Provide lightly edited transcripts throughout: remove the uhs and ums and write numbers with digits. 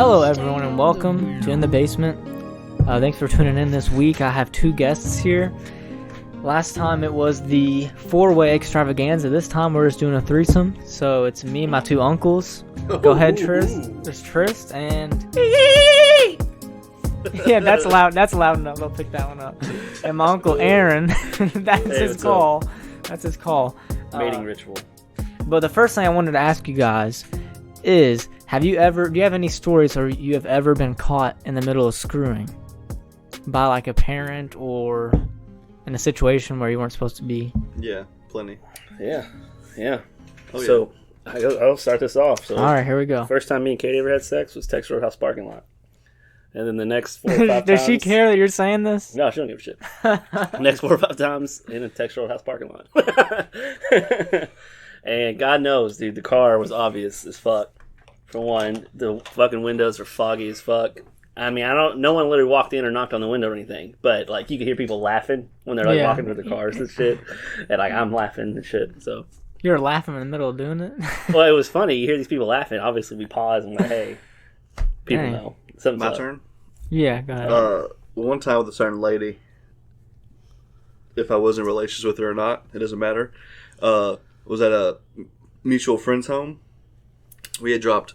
Hello, everyone, and welcome to In the Basement. Thanks for tuning in this week. I have two guests here. Last time it was the four-way extravaganza. This time we're just doing a threesome. So it's me and my two uncles. Go ahead, Tris. There's Tris and... Yeah, that's loud. That's loud enough. I'll pick that one up. And my uncle Aaron. That's his call. That's his call. Mating ritual. But the first thing I wanted to ask you guys is, do you have any stories or you have ever been caught in the middle of screwing by like a parent or in a situation where you weren't supposed to be? Yeah, plenty. Yeah. Oh, So I'll start this off. So All right, here we go. first time me and Katie ever had sex was Texas Roadhouse parking lot. And then the next 4 or 5 times... Does she care that you're saying this? No, she don't give a shit. Next 4 or 5 times in a Texas Roadhouse parking lot. And God knows, dude, the car was obvious as fuck. For one, the fucking windows are foggy as fuck. I mean, no one literally walked in or knocked on the window or anything, but like you could hear people laughing when they're like walking to their cars and shit. And like I'm laughing and shit. So You were laughing in the middle of doing it? well, it was funny. You hear these people laughing. Obviously, we pause and we're like, hey, people Dang. know. Something's My up. turn? Yeah, go ahead. One time with a certain lady, if I was in relations with her or not, it doesn't matter, was at a mutual friend's home. We had dropped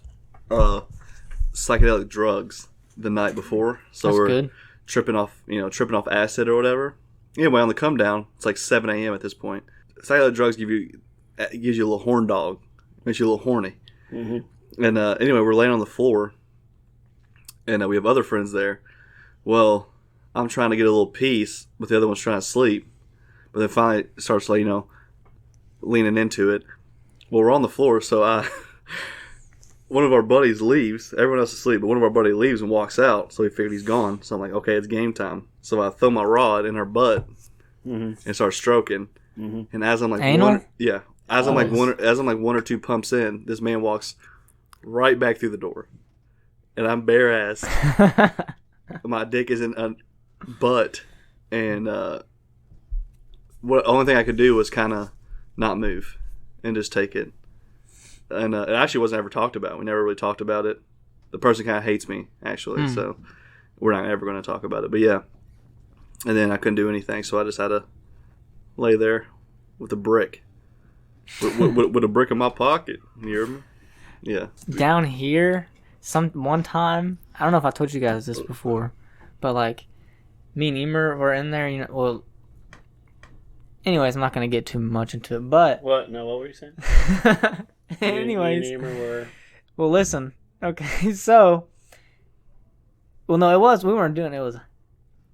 psychedelic drugs the night before, so That's we're good. tripping off acid or whatever. Anyway, on the come down, it's like 7 a.m. at this point. Psychedelic drugs gives you a little horn dog, makes you a little horny. Mm-hmm. And anyway, we're laying on the floor, and we have other friends there. Well, I'm trying to get a little piece, but the other one's trying to sleep. But then finally it starts like, leaning into it. Well, we're on the floor, so one of our buddies leaves. Everyone else is asleep, but one of our buddies leaves and walks out. So we figured he's gone. So I'm like, okay, it's game time. So I throw my rod in her butt and start stroking. Mm-hmm. And as I'm like, as I'm like one or two pumps in, this man walks right back through the door, and I'm bare ass. My dick is in a butt, and only thing I could do was kind of not move and just take it. And it actually wasn't ever talked about. We never really talked about it. The person kind of hates me, actually, so we're not ever going to talk about it. But yeah, and then I couldn't do anything, so I just had to lay there with a brick, with a brick in my pocket. You hear me? Yeah. Down here, one time, I don't know if I told you guys this before, but like me and Emer were in there, anyways, I'm not going to get too much into it, but... What? No, what were you saying? Anyways. Me and Emer were... Well, listen. Okay, so... Well, no, we weren't doing it. It was...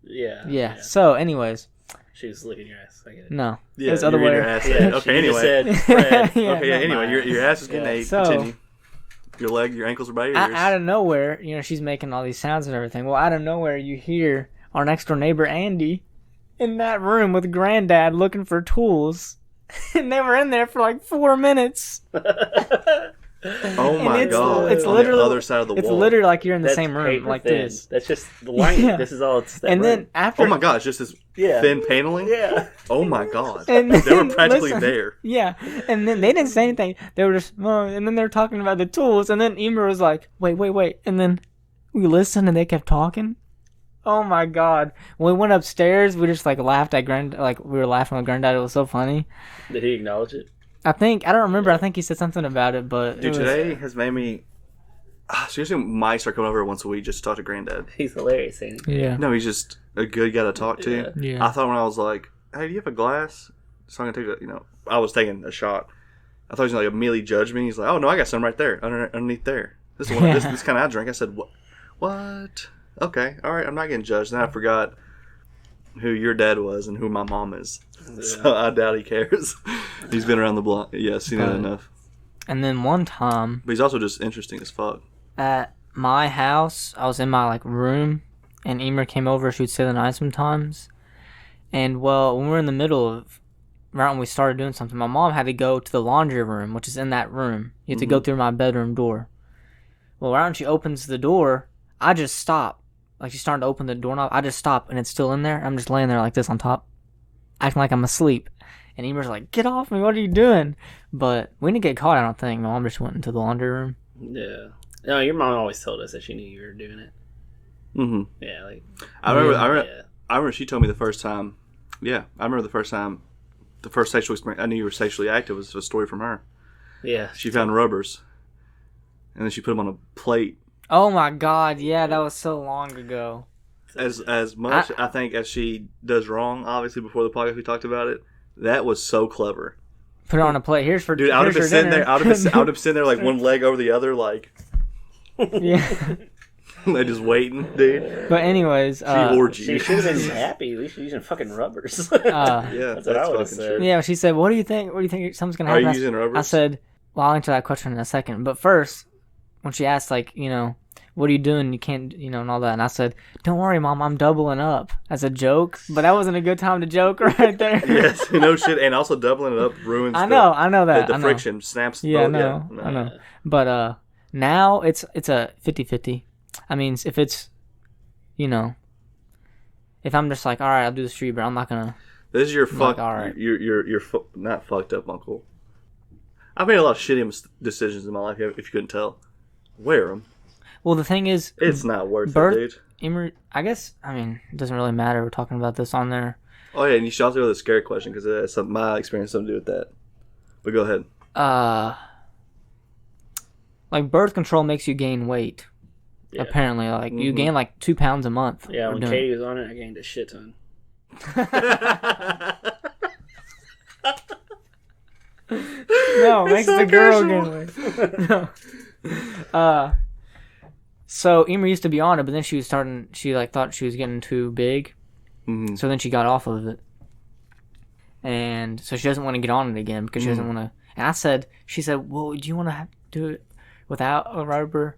Yeah. So, anyways. She was licking your ass. I get it. No. Yeah, it was other way. your ass. Yeah, okay, anyway. Said, Fred. Anyway, your ass is getting ate. So, continue. Your ankles are by your ears. Out of nowhere, she's making all these sounds and everything. Well, out of nowhere, you hear our next door neighbor, Andy, in that room with Granddad looking for tools. And they were in there for like 4 minutes. Oh my God. It's on literally the other side of the wall. It's literally like you're in the same room like thin. this. That's just the lining. Yeah. This is all it's that And room. then after... Oh my God, it's just this thin paneling? Yeah. Oh my God. And They were then, practically listen, there. Yeah. And then they didn't say anything. They were just... and then they were talking about the tools. And then Emer was like, wait. And then we listened and they kept talking. Oh my God. When we went upstairs, we just laughed at Granddad. Like we were laughing at Granddad. It was so funny. Did he acknowledge it? I don't remember. I think he said something about it, but... Dude, today has made me... seriously, Mike started coming over once a week just to talk to Granddad. He's hilarious, ain't he? Yeah. No, he's just a good guy to talk to. Yeah. I thought when I was like, hey, do you have a glass? So I'm going to take I was taking a shot. I thought he was going to immediately judge me. He's like, oh, no, I got some right there, underneath there. This is one. This kind of I drink. I said, what? Okay, all right, I'm not getting judged. Then I forgot who your dad was and who my mom is. Yeah. So I doubt he cares. He's been around the block. Yeah, seen it enough. And then one time... But he's also just interesting as fuck. At my house, I was in my room, and Emer came over. She would stay the night sometimes. And well, when we were in the middle of... Right when we started doing something, my mom had to go to the laundry room, which is in that room. You have to go through my bedroom door. Well, right when she opens the door, I just stop. Like she's starting to open the doorknob. I just stop, and it's still in there. I'm just laying there like this on top, acting like I'm asleep. And Emer's like, get off me, what are you doing? But we didn't get caught, I don't think. My mom just went into the laundry room. Yeah. No, your mom always told us that she knew you were doing it. Mm-hmm. Yeah, like I remember. yeah. I remember she told me the first time. Yeah, I remember the first time. The first sexual experience I knew you were sexually active was a story from her. Yeah, She found rubbers, and then she put them on a plate. Oh my God! Yeah, that was so long ago. As much I think as she does wrong, obviously before the podcast we talked about it. That was so clever. Put it on a plate. Here's for Dude, I would have been here's sitting dinner. there. I would have been sitting there like one leg over the other, like Yeah. they just waiting, dude. But anyways, She orgy. she should have been happy. At least she's using fucking rubbers. Yeah, That's what I would have fucking said. true. yeah. She said, "What do you think? What do you think something's gonna Are happen?" you using rubbers? I said, "Well, I'll answer that question in a second. But first, when she asked, like, what are you doing? You can't, and all that. And I said, "Don't worry, Mom. I'm doubling up," as a joke. But that wasn't a good time to joke right there. Yes, no shit, and also doubling it up ruins. I know that. The I know. friction snaps. Yeah, both. I know. But now it's a 50-50. I mean, if it's, if I'm just like, all right, I'll do the street, but I'm not gonna. This is your Like, fuck. all right. You're not fucked up, Uncle. I've made a lot of shitty decisions in my life. If you couldn't tell, wear them. Well, the thing is, It's not worth Birth- it, dude. I guess, it doesn't really matter. We're talking about this on there. Oh yeah, and you should also go to the scary question because it has my experience something to do with that. But go ahead. Like birth control makes you gain weight. Yeah. Apparently, like you gain like 2 pounds a month. Yeah, for when doing Katie was on it, I gained a shit ton. No, it makes the girl gain weight. No. So Emer used to be on it, but then she thought she was getting too big. Mm-hmm. So then she got off of it. And so she doesn't want to get on it again because she doesn't want to. And she said, well, do you want to do it without a rubber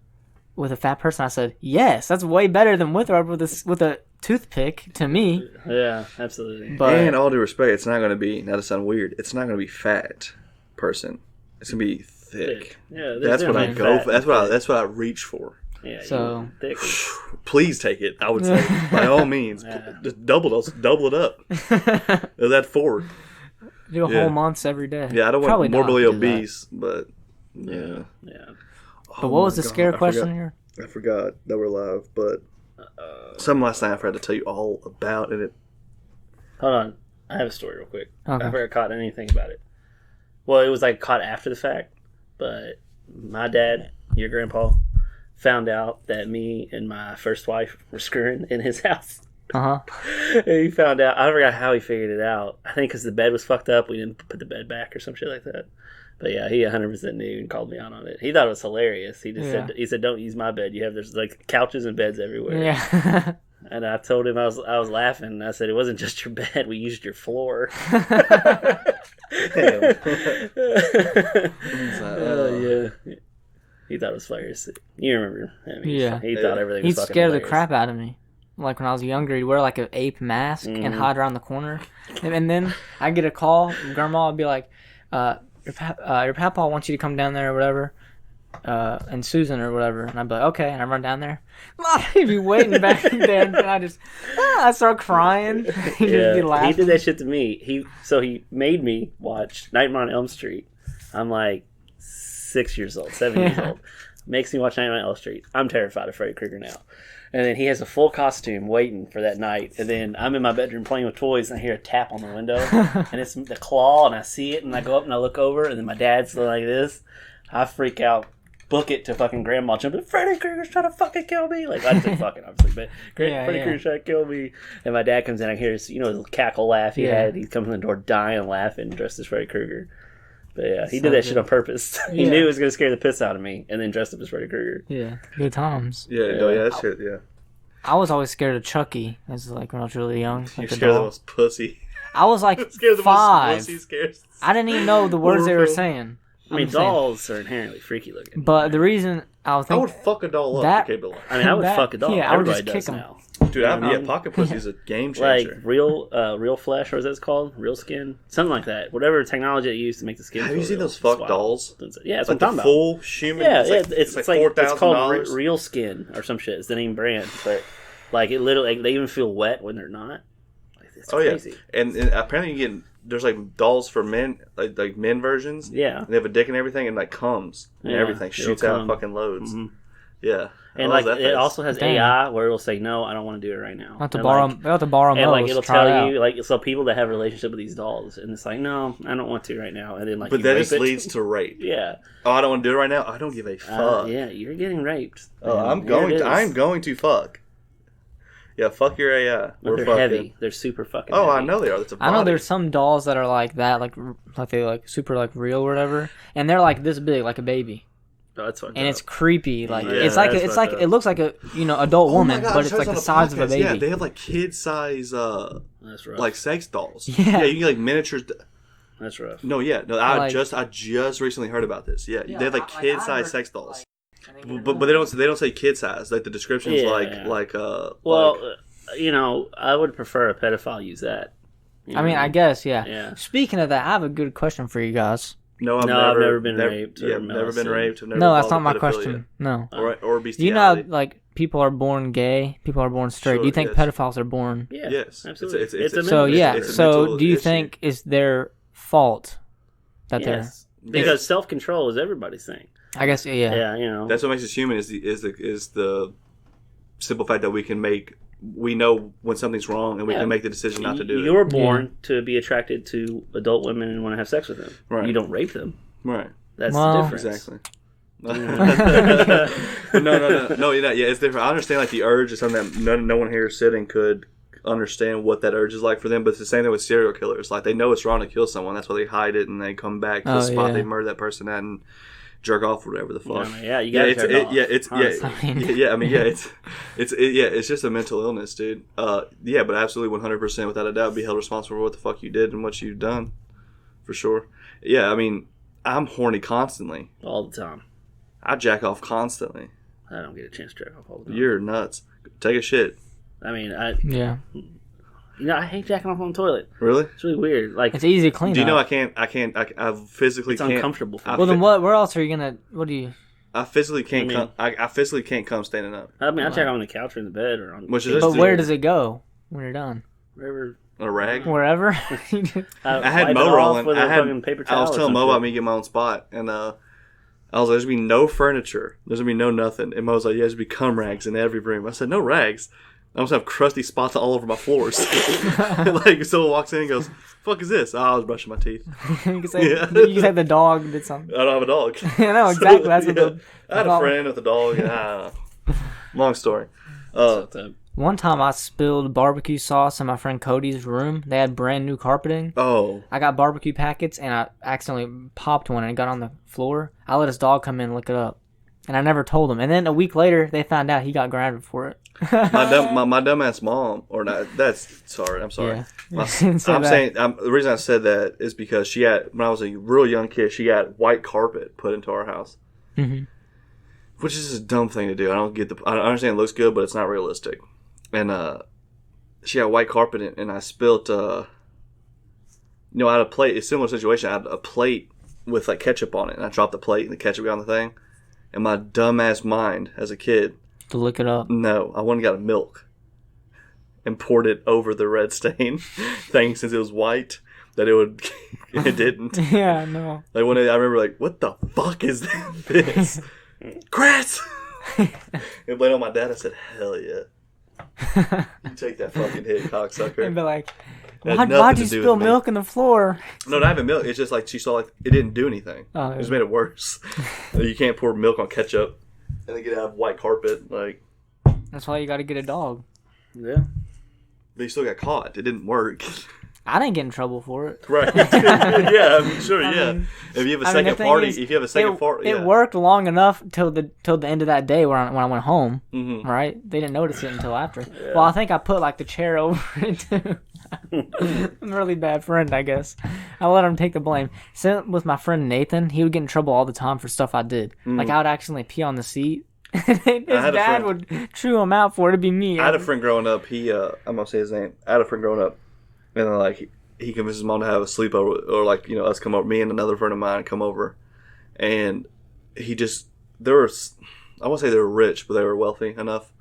with a fat person? I said, yes, that's way better than with a rubber with a toothpick to me. Yeah, absolutely. But And all due respect, it's not going to be. Not to sound weird, it's not going to be fat person. It's going to be thick. Yeah, That's what I definitely go fat. for. That's what I reach for. Yeah, So- thick. Please take it. I would say by all means, just double it up. That forward. do a Yeah. whole months every day. Yeah, I don't Probably want not morbidly do that. obese, but yeah. Yeah. But what was my the God, scare I question forgot. here? I forgot that we're live, but some last night I forgot to tell you all about it. Hold on. I have a story real quick. Okay. I never caught anything about it. Well, it was like caught after the fact, but my dad, your grandpa, found out that me and my first wife were screwing in his house. Uh-huh. And he found out. I forgot how he figured it out. I think because the bed was fucked up, we didn't put the bed back or some shit like that. But yeah, he 100% knew and called me out on it. He thought it was hilarious. He just said, "Don't use my bed. There's like couches and beds everywhere." Yeah. And I told him I was laughing. I said it wasn't just your bed. We used your floor. Yeah. He thought it was hilarious. You remember him? He thought everything was He'd fucking scare the hilarious. crap out of me. Like when I was younger, he'd wear like an ape mask and hide around the corner. And then I'd get a call from Grandma. I'd be like, your papa wants you to come down there or whatever. And Susan or whatever. And I'd be like, okay. And I run down there. He'd be waiting back there. And I start crying. He'd just be laughing. He did that shit to me. He made me watch Nightmare on Elm Street. I'm like 7 years old. Makes me watch Nightmare on Elm Street. I'm terrified of Freddy Krueger now. And then he has a full costume waiting for that night. And then I'm in my bedroom playing with toys and I hear a tap on the window. And it's the claw and I see it and I go up and I look over and then my dad's like this. I freak out. Book it to fucking grandma jumping. Freddy Krueger's trying to fucking kill me. Like I didn't fucking obviously, but Freddy Krueger's trying to kill me. And my dad comes in. I hear his his cackle laugh he had. He comes in the door dying laughing, dressed as Freddy Krueger. But yeah, he did that shit on purpose. He knew it was gonna scare the piss out of me, and then dressed up as Freddy Krueger. Yeah, good times. Yeah, that shit. Yeah, I was always scared of Chucky as like when I was really young. you're Like the scared of the doll. most pussy. I was like Scared of the 5. most pussy scares. I didn't even know the words they were Horror film. saying. I mean, I'm saying. dolls are inherently freaky looking. But the reason I was I thinking would fuck a doll up That- for cable. I mean, I would fuck a doll. yeah, I would Everybody just does kick 'em. now. Dude, pocket pussy is a game Like changer. real flesh, or is that called real skin? Something like that. Whatever technology they use to make the skin. Have feel you seen real. those fuck It's wild. dolls? Yeah, that's like what the I'm talking about. full human. Yeah, it's like it's called $4,000. real skin or some shit. It's the name brand, but like it literally, they even feel wet when they're not. Like, it's crazy. And apparently you get there's like dolls for men, like men versions. Yeah. And they have a dick and everything, and like comes and Yeah, everything it'll shoots out come. fucking loads. Mhm. Yeah. And How was like that it face? also has Dang. AI where it'll say no, I don't want to do it right now. I'll have to And, borrow. like, I'll have to borrow and like Mo's, it'll try it tell out. you like so people that have a relationship with these dolls and it's like no, I don't want to right now. And then like But you that rape just it. leads to rape. Yeah. Oh, I don't want to do it right now. I don't give a fuck. Yeah, you're getting raped. Oh, And I'm here going. it is. I'm going to fuck. Yeah, fuck your AI. But We're they're fucking. heavy. They're super fucking. Oh, heavy. I know they are. That's a I know body. there's some dolls that are like that, like they like super like real or whatever, and they're like this big, like a baby, Oh, that's fucked and up. it's creepy. Like Yeah, it's like that's it's like fucked it up. looks like a adult Oh my woman, God, I but just it's like heard the this on size of a podcast. baby. Yeah, they have like kid size, That's rough. like sex dolls. Yeah. You can get like miniatures. That's rough. No, yeah, no. I Like- just recently heard about this. Yeah, Yeah, they have like I kid size heard, sex dolls, like, but they don't say kid size. Like the description's Yeah. like Well, like, you know, I would prefer a pedophile use that. You I mean, know? I guess, yeah. Yeah. Speaking of that, I have a good question for you guys. no, No, I've never been raped or Yeah, never been molested. raped. I've never No, that's involved not in my pedophilia. question. No. Or Do you know how, bestiality. like people are born gay, people are born straight? Do you Sure, think yes. pedophiles are born? Yeah. Yes. Absolutely. It's a It's a So mental yeah. it's a So mental do you issue. think is their fault that Yes. Because self control is everybody's thing. they're? I guess yeah. Yeah, you know. That's what makes us human is the simple fact that we know when something's wrong and we Yeah. can make the decision not to do You're it. born to be attracted to adult women and want to have sex with them. Right. You don't rape them. Right. That's Well- the difference. Exactly. no, yeah, it's different. I understand like the urge is something that no one here sitting could understand what that urge is like for them, but it's the same thing with serial killers. Like they know it's wrong to kill someone, that's why they hide it and they come back to the Oh, spot yeah. they murdered that person at and jerk off or whatever the fuck. Yeah, you gotta turn it off. It's just a mental illness, dude. Yeah, but absolutely 100% without a doubt be held responsible for what the fuck you did and what you've done, for sure. Yeah, I mean, I'm horny constantly. All the time. I jack off constantly. I don't get a chance to jack off all the time. You're nuts. Take a shit. I mean, Yeah. I hate jacking off on the toilet. Really? It's really weird. Like, It's easy to clean Do you know up. I physically it's can't. uncomfortable for I me. Well, then fi- what? Where else are you gonna? What do you? I physically can't I mean- come. I physically can't come standing up. I mean, I jack off on the couch or in the bed or on Which is- But do where it. does it go when you're done? wherever. On a rag. Wherever. I had wipe Mo it off rolling. with a I fucking paper towel was or telling some Mo shit. about me getting my own spot, and I was like, "There's gonna be no furniture. There's gonna be no nothing." And Mo was like, "Yeah, there's gonna be cum rags in every room." I said, "No rags. I'm gonna have crusty spots all over my floors." Like someone walks in and goes, "Fuck is this?" Oh, I was brushing my teeth. you can say Yeah. you can say the dog did something. I don't have a dog. Yeah, no, exactly. That's what Yeah. the I had a problem- friend with a dog. And I don't know. Long story. One time I spilled barbecue sauce in my friend Cody's room. They had brand new carpeting. Oh, I got barbecue packets and I accidentally popped one and it got on the floor. I let his dog come in and lick it up. And I never told him. And then a week later, they found out he got grounded for it. my dumbass mom, or not? That's sorry. I'm sorry. Yeah. My- Say I'm that. saying the reason I said that is because she had when I was a real young kid, she got white carpet put into our house, Mhm. which is just a dumb thing to do. I understand it looks good, but it's not realistic. And she had white carpet in, and I spilled. I had a plate. It's a similar situation. I had a plate with like ketchup on it, and I dropped the plate, and the ketchup got on the thing. And my dumbass mind as a kid. To lick it up. No, I went and got a milk and poured it over the red stain, thinking since it was white that it would. It didn't. Yeah, no. Like when I remember, like, what the fuck is this? Chris. And blame on my dad. I said, hell yeah, you take that fucking hit, And cocksucker. be like, Had why'd nothing you to do spill with me. milk on the floor? No, not even milk. It's just like she saw like it didn't do anything. Oh, It just made it worse. You can't pour milk on ketchup and then get out of white carpet. Like, That's why you got to get a dog. Yeah. but you still got caught. It didn't work. I didn't get in trouble for it. Right. Yeah, I'm sure, I yeah. mean- If you have a I mean, the second thing party, is, if you have a second party, It yeah. worked long enough till the end of that day when I went home. Mhm. Right? They didn't notice it until after. Well, I think I put like the chair over it too. I'm a really bad friend, I guess. I let him take the blame. Same with my friend Nathan. He would get in trouble all the time for stuff I did. Like I would accidentally pee on the seat. His had a dad friend- would chew him out for it. It'd be me. I had a friend growing up. He, I'm gonna say his name. I had a friend growing up, and then like he convinced his mom to have a sleepover, or like us come over, me and another friend of mine come over, and he just I won't say they were rich, but they were wealthy enough.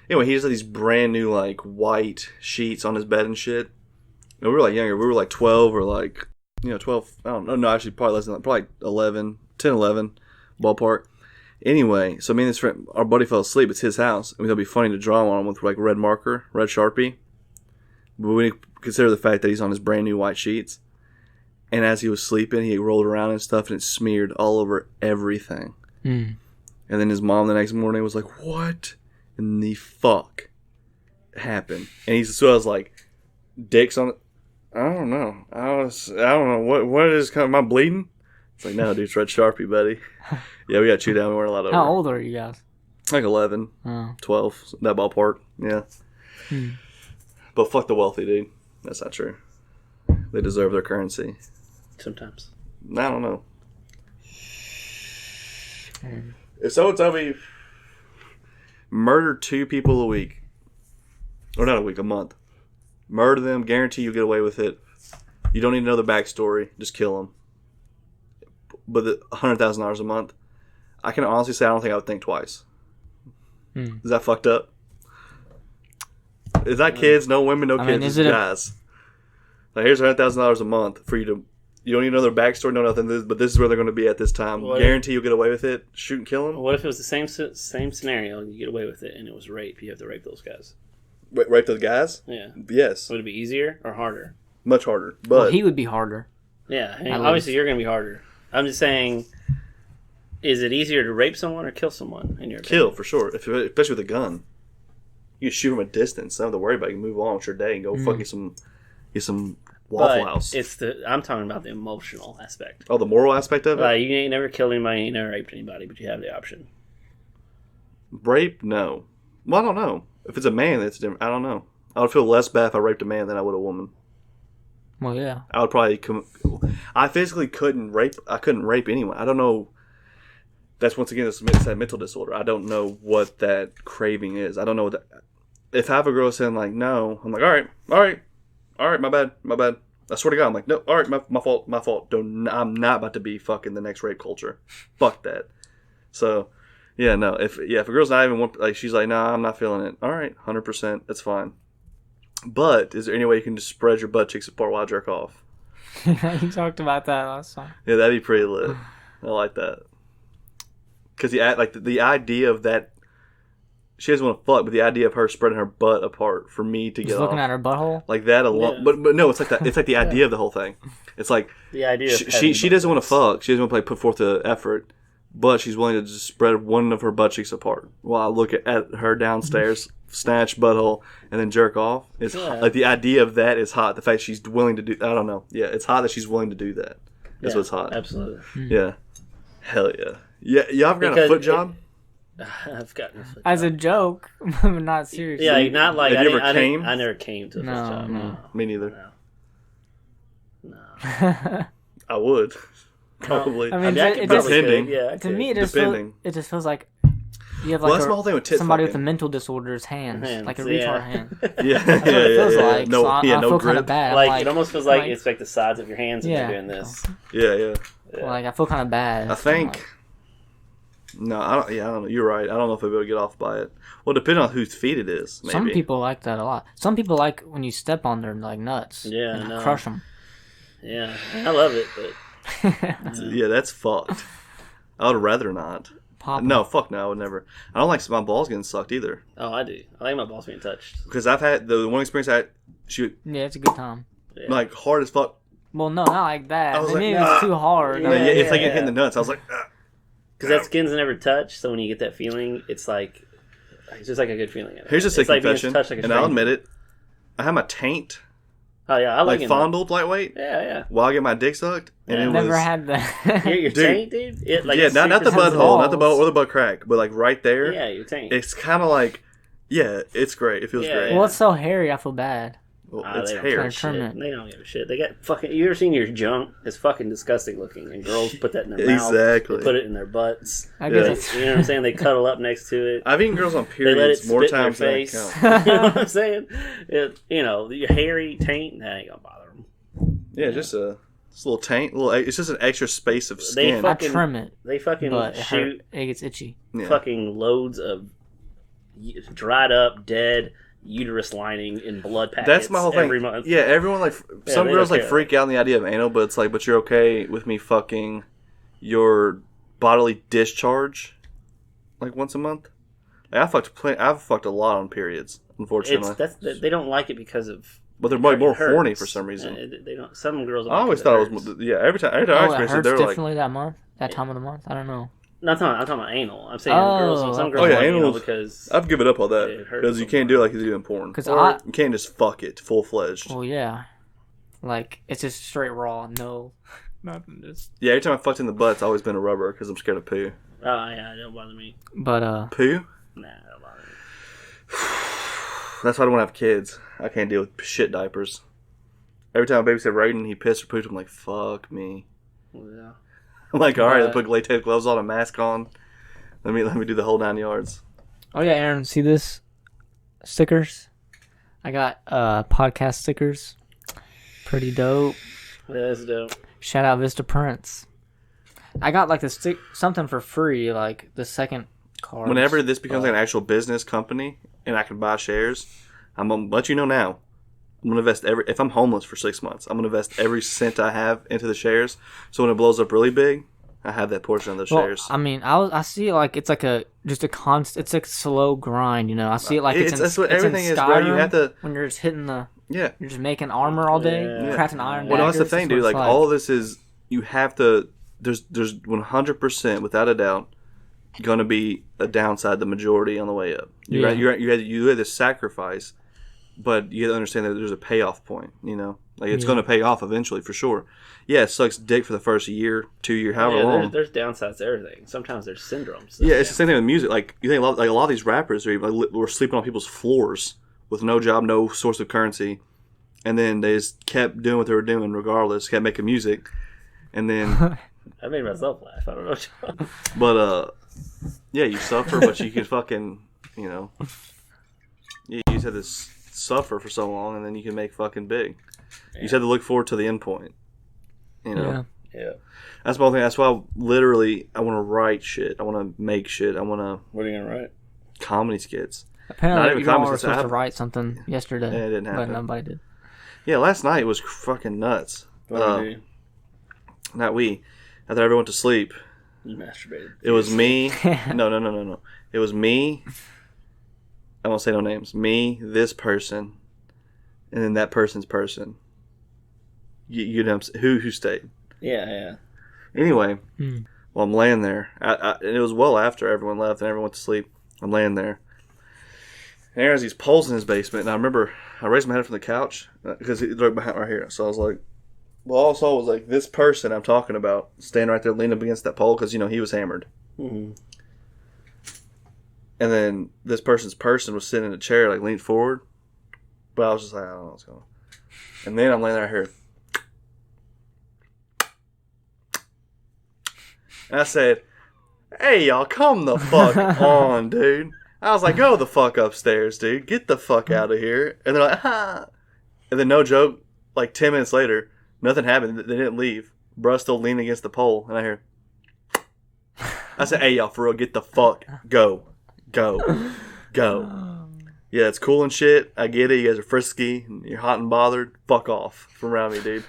Anyway, he just had these brand new like white sheets on his bed and shit. And we were like younger. We were like 12 or like 12. I don't know. No, actually probably less than that. Probably like 11, 10, 11 ballpark. Anyway, so me and this friend, our buddy fell asleep. It's his house. And we thought it'd be funny to draw on him with like red marker, red Sharpie. But we didn't consider the fact that he's on his brand new white sheets. And as he was sleeping, he rolled around and stuff, and it smeared all over everything. Mm. And then his mom the next morning was like, "What in the fuck happened?" And so I was like, "Dicks on it." I don't know. I don't know what is. Am I bleeding? It's like, no, dude, it's red Sharpie, buddy. Yeah, we got chewed down. We weren't allowed over. How old are you guys? Like 11, 12, that ballpark. Yeah. But fuck the wealthy, dude. That's not true. They deserve their currency. Sometimes. I don't know. If someone told me murder 2 people a week, or not a week, a month, murder them, guarantee you get away with it. You don't need to know the backstory. Just kill them. But $100,000 a month, I can honestly say I don't think I would think twice. Is that fucked up? Is that kids? No women, no kids, just guys. Like, here's $100,000 a month for you to. You don't need to know their backstory, no nothing. But this is where they're going to be at this time. Guarantee you'll get away with it. Shoot and kill them. What if it was the same scenario and you get away with it and it was rape? You have to rape those guys. Rape those guys? Yeah. Yes. Would it be easier or harder? Much harder. But Well, he would be harder. Yeah. I mean, obviously, you're going to be harder. I'm just saying, is it easier to rape someone or kill someone in your opinion? Kill, for sure. Especially with a gun. You can shoot from a distance. Nothing to worry about. You can move on with your day and go fuck get some Waffle House. I'm talking about the emotional aspect. Oh, the moral aspect of it? You ain't never killed anybody, you ain't never raped anybody, but you have the option. Rape? No. Well, I don't know. If it's a man, that's different. I don't know. I would feel less bad if I raped a man than I would a woman. Well, yeah. I would probably I physically couldn't rape. I couldn't rape anyone. I don't know. That's once again, it's that mental disorder. I don't know what that craving is. I don't know what that. If I have a girl saying like no, I'm like, all right, my bad. I swear to God, I'm like, no, all right, my fault. I'm not about to be fucking the next rape culture. Fuck that. So, yeah, no. If a girl's not even like, she's like, nah, I'm not feeling it. All right, 100%, that's fine. But is there any way you can just spread your butt cheeks apart while I jerk off? You talked about that last time. Yeah, that'd be pretty lit. I like that. Because the idea of that, she doesn't want to fuck, but the idea of her spreading her butt apart for me to get looking off, at her butthole, like that alone. Yeah. But no, it's like that. It's like the idea of the whole thing. It's like the idea. She doesn't want to fuck. She doesn't want to put forth the effort, but she's willing to just spread one of her butt cheeks apart while I look at her downstairs, snatch butthole, and then jerk off. It's like the idea of that is hot. The fact she's willing to do. I don't know. Yeah, it's hot that she's willing to do that. That's what's hot. Absolutely. Yeah. Hell yeah. Yeah. Y'all ever got a foot job? I've gotten a foot job. As a joke, but not seriously. Yeah, not like I never came to a foot job. No. Me neither. No. I would. Probably. I mean, depending. Yeah, to me, it just feels like you have that's my whole thing with tit somebody fucking. with a mental disorder's hands, like a retard hand. Yeah, That's what it feels like. No, so I feel kind of bad. Like it almost feels like it's like the sides of your hands and you're doing this. Yeah. Like I feel kind of bad. I think. No, I don't. Yeah, I don't know. You're right. I don't know if I'll be able to get off by it. Well, depending on whose feet it is. Maybe. Some people like that a lot. Some people like when you step on their like nuts. Yeah, I know. Crush them. Yeah, I love it, but yeah, that's fucked. I would rather not. No, fuck no, I would never. I don't like my balls getting sucked either. Oh, I do. I like my balls being touched. Because I've had the one experience I had. Yeah, it's a good time. Yeah. Like hard as fuck. Well, no, not like that. I was Maybe it's too hard. Yeah, it's like hitting the nuts. I was like, because that skin's never touched, so when you get that feeling, it's just like a good feeling. Here's just a confession, like and I'll admit it. I had my taint. Oh yeah, I like fondled lightweight. Yeah. While I get my dick sucked, and it never was, had that. Your taint, dude. Not the butthole, not the butt or the butt crack, but like right there. Yeah, your taint. It's kind of like, it's great. It feels great. Well, it's so hairy. I feel bad. Well, it's hair. They don't give a shit. They got fucking. You ever seen your junk? It's fucking disgusting looking, and girls put that in their mouth. Exactly. They put it in their butts. I guess you know what I'm saying? They cuddle up next to it. I've eaten girls on periods more times than I count. You know what I'm saying? Your hairy taint, that ain't gonna bother them. Yeah, just a little taint. It's just an extra space of skin. I trim it. They fucking shoot. It gets itchy. Fucking loads of dried up, dead uterus lining in blood packets. That's my whole thing. Every month. Yeah, everyone some girls freak out on the idea of anal, but it's like, but you're okay with me fucking your bodily discharge. like once a month. Like, I've fucked a lot on periods, unfortunately. They don't like it because of. But they're like more horny for some reason. They don't. Some girls. I always thought it was. Yeah, every time I experienced it, hurts they're differently that time of the month. I don't know. No, I'm talking about anal. I'm saying girls. Some girls like anal because I've given up on that because you can't do it like you do in porn. Because you can't just fuck it full fledged. Well, yeah, like it's just straight raw. No, nothing. Just every time I fucked in the butt, it's always been a rubber because I'm scared of poo. Oh yeah, it don't bother me. But poo? Nah, it don't bother me. That's why I don't want to have kids. I can't deal with shit diapers. Every time I babysit Raiden, he pissed or pooped. I'm like, fuck me. Well, yeah. I'm like, all right, I put latex gloves on, a mask on. Let me do the whole 9 yards. Oh yeah, Aaron, see this stickers? I got podcast stickers. Pretty dope. Yeah, that's dope. Shout out Vista Prince. I got like something for free, like the second card. Whenever this becomes like an actual business company and I can buy shares, I'm gonna let you know now. I'm gonna invest if I'm homeless for 6 months, I'm gonna invest every cent I have into the shares. So when it blows up really big, I have that portion of those shares. I mean, I see it like it's like just a constant. It's like a slow grind, you know. I see it like that's what everything is, bro. You have to when you're just hitting the. Yeah. You're just making armor all day, crafting iron. Well, that's the thing, dude. Like all of this is you have to. There's 100% without a doubt going to be a downside. The majority on the way up. You had to sacrifice. But you have to understand that there's a payoff point, you know? Like, it's going to pay off eventually, for sure. Yeah, it sucks dick for the first year, 2 year, however long. There's downsides to everything. Sometimes there's syndromes. Yeah, it's the same thing with music. Like, you think a lot of these rappers were sleeping on people's floors with no job, no source of currency. And then they just kept doing what they were doing regardless, kept making music. And then... I made myself laugh. I don't know. But, yeah, you suffer, but you can fucking, you know... You just have this... suffer for so long and then you can make fucking big. You just have to look forward to the end point. You know? Yeah. That's my whole thing. That's why I want to write shit. I want to make shit. I want to... What are you going to write? Comedy skits. Apparently you were supposed to write something yesterday. Yeah, it didn't happen. But nobody did. Yeah, last night was fucking nuts. What did you do? Not we. After everyone went to sleep. You masturbated. It was me. No. It was me... I won't say no names. Me, this person, and then that person's person. You know who stayed. Yeah. Anyway, well, I'm laying there. And it was well after everyone left and everyone went to sleep. I'm laying there. And there's these poles in his basement. And I remember I raised my head from the couch because he's right behind right here. So I was like, well, all I saw was like this person I'm talking about standing right there leaning up against that pole because, you know, he was hammered. Mm-hmm. And then this person's person was sitting in a chair, like, leaned forward. But I was just like, I don't know what's going on. And then I'm laying there, I heard. And I said, hey, y'all, come the fuck on, dude. I was like, go the fuck upstairs, dude. Get the fuck out of here. And they're like, ah. And then, no joke, like 10 minutes later, nothing happened. They didn't leave. Bruh still leaning against the pole. And I hear. I said, hey, y'all, for real, get the fuck. Go. Yeah, it's cool and shit. I get it. You guys are frisky. And you're hot and bothered. Fuck off from around me, dude.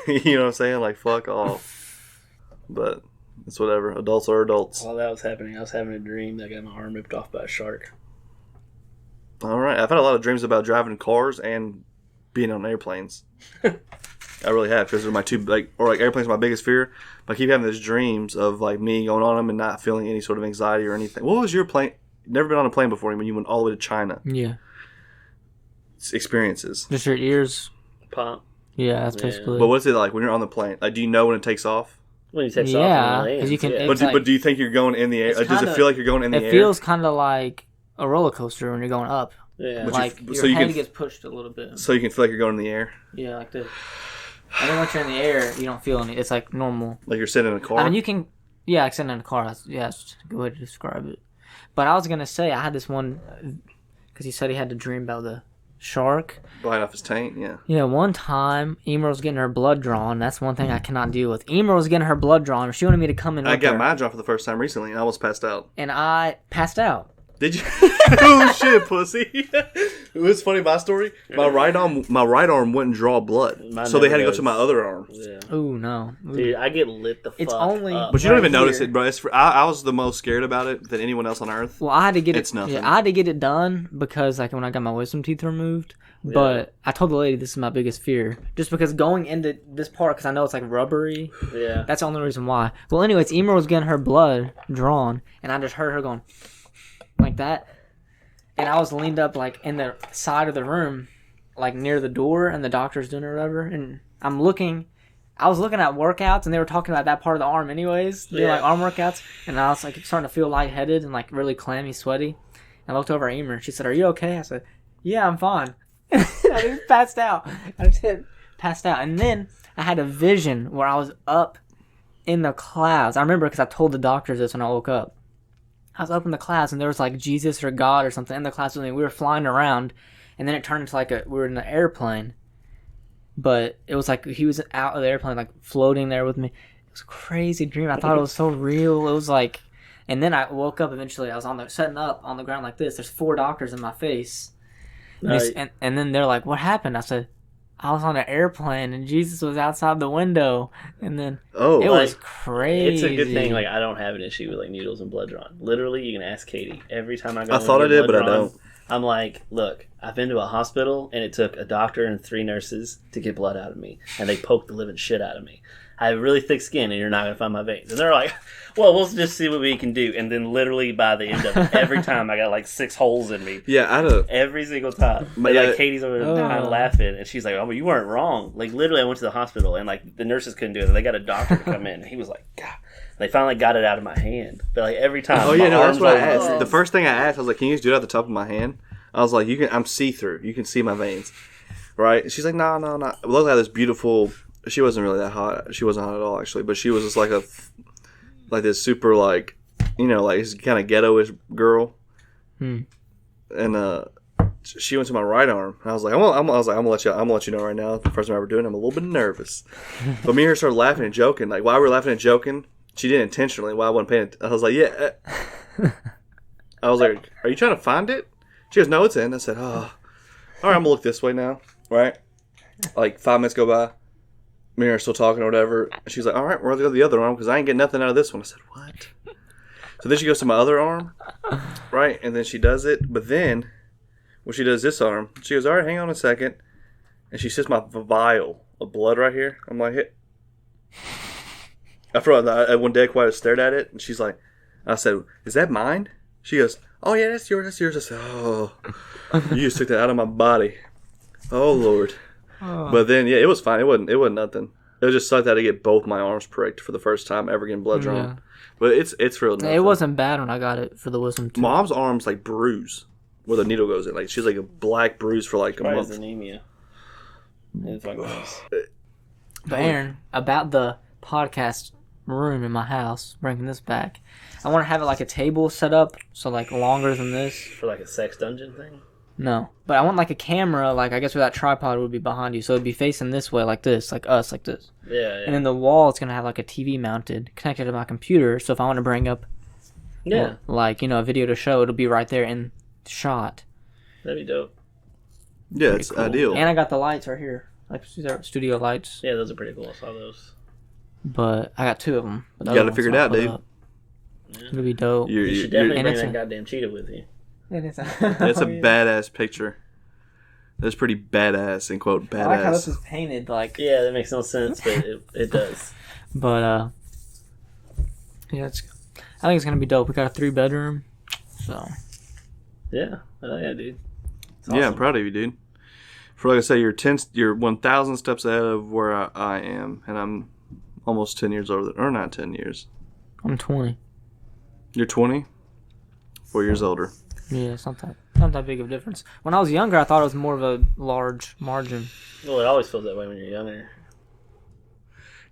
You know what I'm saying? Like, fuck off. But it's whatever. Adults are adults. While that was happening, I was having a dream that I got my arm ripped off by a shark. All right. I've had a lot of dreams about driving cars and being on airplanes. I really have, because they're my two, airplanes are my biggest fear. But I keep having these dreams of, like, me going on them and not feeling any sort of anxiety or anything. What was your plane? Never been on a plane before when you went all the way to China. Yeah. Experiences. Just your ears pop. Yeah, that's basically. But what's it like when you're on the plane? Like, do you know when it takes off? When it takes off and it lands, you can. yeah. But do you think you're going in the air? Does it feel like you're going in the air? It feels kind of like a roller coaster when you're going up. Yeah. Like your head gets pushed a little bit. So you can feel like you're going in the air? Yeah, like this. And then once you're in the air, you don't feel any. It's like normal. Like you're sitting in a car? I mean, you can... Yeah, like sitting in a car. That's a good way to describe it. But I was going to say, I had this one... Because he said he had to dream about the shark. Bite off his taint, yeah. Yeah, one time, Emer was getting her blood drawn. That's one thing I cannot deal with. Emer was getting her blood drawn. She wanted me to come in with I got her. mine drawn for the first time recently, and I almost passed out. And I passed out. Did you? Oh shit, pussy! It was funny. My story. My right arm wouldn't draw blood, Mine so they had never to go does. to my other arm. Yeah. Ooh, no. Ooh. Dude, I get lit the fuck It's only- up. But you don't Right even notice here. it, bro. I was the most scared about it than anyone else on earth. Well, I had to get It's it. nothing. Yeah, I had to get it done because, like, when I got my wisdom teeth removed. But I told the lady this is my biggest fear, just because going into this part, because I know it's like rubbery. Yeah. That's the only reason why. Well, anyways, Emer was getting her blood drawn, and I just heard her going like that, and I was leaned up like in the side of the room, like near the door, and the doctor's doing it or whatever, and I was looking at workouts, and they were talking about that part of the arm anyways, doing like arm workouts, and I was like starting to feel lightheaded and like really clammy, sweaty. And I looked over at Emer, and she said, "Are you okay?" I said, "Yeah, I'm fine." I just passed out. And then I had a vision where I was up in the clouds. I remember because I told the doctors this when I woke up. I was up in the clouds, and there was like Jesus or God or something in the clouds with me. We were flying around, and then it turned into like we were in an airplane. But it was like he was out of the airplane, like floating there with me. It was a crazy dream. I thought it was so real. It was like, and then I woke up eventually. I was setting up on the ground like this. There's 4 doctors in my face. And then they're like, "What happened?" I said, "I was on an airplane and Jesus was outside the window." And then it was crazy. It's a good thing. Like, I don't have an issue with like needles and blood drawn. Literally, you can ask Katie. Every time I go, I thought I did, but I don't. I'm like, look, I've been to a hospital and it took a doctor and 3 nurses to get blood out of me, and they poked the living shit out of me. I have really thick skin, and you're not gonna find my veins. And they're like, well, we'll just see what we can do. And then literally by the end of it, every time I got like 6 holes in me. Yeah, I don't. Every single time. But like Katie's over there dying laughing, and she's like, "Oh, but you weren't wrong." Like literally, I went to the hospital, and like the nurses couldn't do it. They got a doctor to come in, and he was like, "God." They finally got it out of my hand. But like every time, Oh yeah, no, that's what I arms asked. The first thing I asked, I was like, "Can you just do it at the top of my hand?" I was like, "You can." I'm see through. You can see my veins, right? She's like, "No, no, no." Look at this beautiful. She wasn't really that hot. She wasn't hot at all, actually. But she was just like this super like, you know, like this kind of ghetto-ish girl. And she went to my right arm. And I was like, I'm gonna let you know right now. The first time I ever doing it, I'm a little bit nervous. But me and her started laughing and joking. Like while we were laughing and joking, she did it intentionally. While I wasn't paying. I was like, yeah. I was like, are you trying to find it? She goes, no, it's in. I said, oh, all right, I'm gonna look this way now. Right. Like 5 minutes go by. Me and her are still talking or whatever. She's like, all right, we're going to go to the other arm because I ain't getting nothing out of this one. I said, what? So then she goes to my other arm, right? And then she does it. But then when she does this arm, she goes, all right, hang on a second. And she sees my vial of blood right here. I'm like, hey. After I went dead quiet, I stared at it. And she's like, I said, is that mine? She goes, oh, yeah, that's yours. That's yours. I said, oh, you just took that out of my body. Oh, Lord. But then, yeah, it was fine. It wasn't nothing. It was just sucked that I get both my arms pricked for the first time ever getting blood drawn. Yeah. But it's real nothing. It wasn't bad when I got it for the wisdom tooth. Mom's arm's like bruise where the needle goes in. Like she's like a black bruise for like a month. anemia. It's like this. But Aaron, about the podcast room in my house, bringing this back, I want to have it like a table set up, so like longer than this. For like a sex dungeon thing? No, but I want like a camera, like I guess where that tripod would be behind you, so it'd be facing this way, like this, like us, like this. Yeah. And then the wall, it's gonna have like a TV mounted, connected to my computer. So if I want to bring up, like a video to show, it'll be right there in shot. That'd be dope. Yeah, it's Cool. ideal. And I got the lights right here, like these are studio lights. Yeah, those are pretty cool. I saw those. But I got 2 of them. You gotta figure it out, dude. It'll be dope. You should definitely bring it's that goddamn cheetah with you. It's a badass picture. That's pretty badass, in quote, badass. I like how this is painted, like. Yeah, that makes no sense, but it does. But yeah, I think it's gonna be dope. We got a 3-bedroom, so. Yeah, yeah, dude. It's Yeah, I'm awesome. proud of you, dude. For like I say, you're 1,000 steps ahead of where I am, and I'm almost 10 years older or not 10 years. I'm 20. You're 20, 4 years older. Yeah, it's not that big of a difference. When I was younger, I thought it was more of a large margin. Well, it always feels that way when you're younger.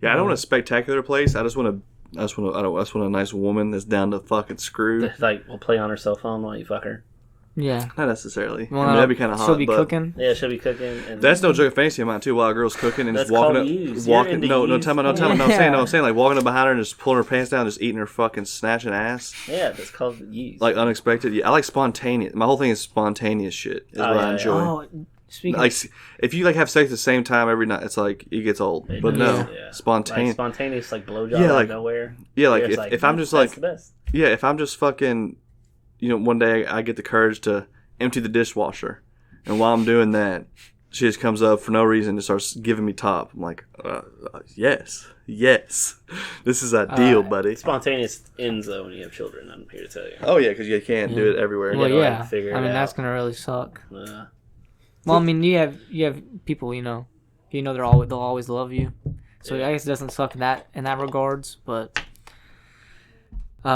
Yeah, I don't want a spectacular place. I just want a nice woman that's down to fucking screw. Like, we'll play on her cell phone while you fuck her. Yeah. Not necessarily. Well, I mean, that'd be kind of hot. She'll be but cooking. Yeah, she'll be cooking. And That's no joke. Fantasy of mine too. While a girl's cooking and That's just walking called up, use. You're walking. into No, use. tell me. I'm saying like walking up behind her and just pulling her pants down, just eating her fucking snatching ass. Yeah, that's called use. Like unexpected. Yeah, I like spontaneous. My whole thing is spontaneous shit. Is what I enjoy. Oh, speaking Like if you like have sex at the same time every night, it's like it gets old. But no, Yeah. spontaneous. Like spontaneous, like blowjob Yeah, out like- of nowhere. Yeah, like Where it's if I'm just like that's the best. yeah, if I'm just fucking, one day I get the courage to empty the dishwasher, and while I'm doing that, she just comes up for no reason and starts giving me top. I'm like, yes, this is ideal, buddy. Spontaneous ends though when you have children. I'm here to tell you. Oh yeah, because you can't do it everywhere. Well, gotta, yeah. figure I it mean, that's out. gonna really suck. Uh, Well, I mean, you have people, they'll always love you. So I guess it doesn't suck in that regards. But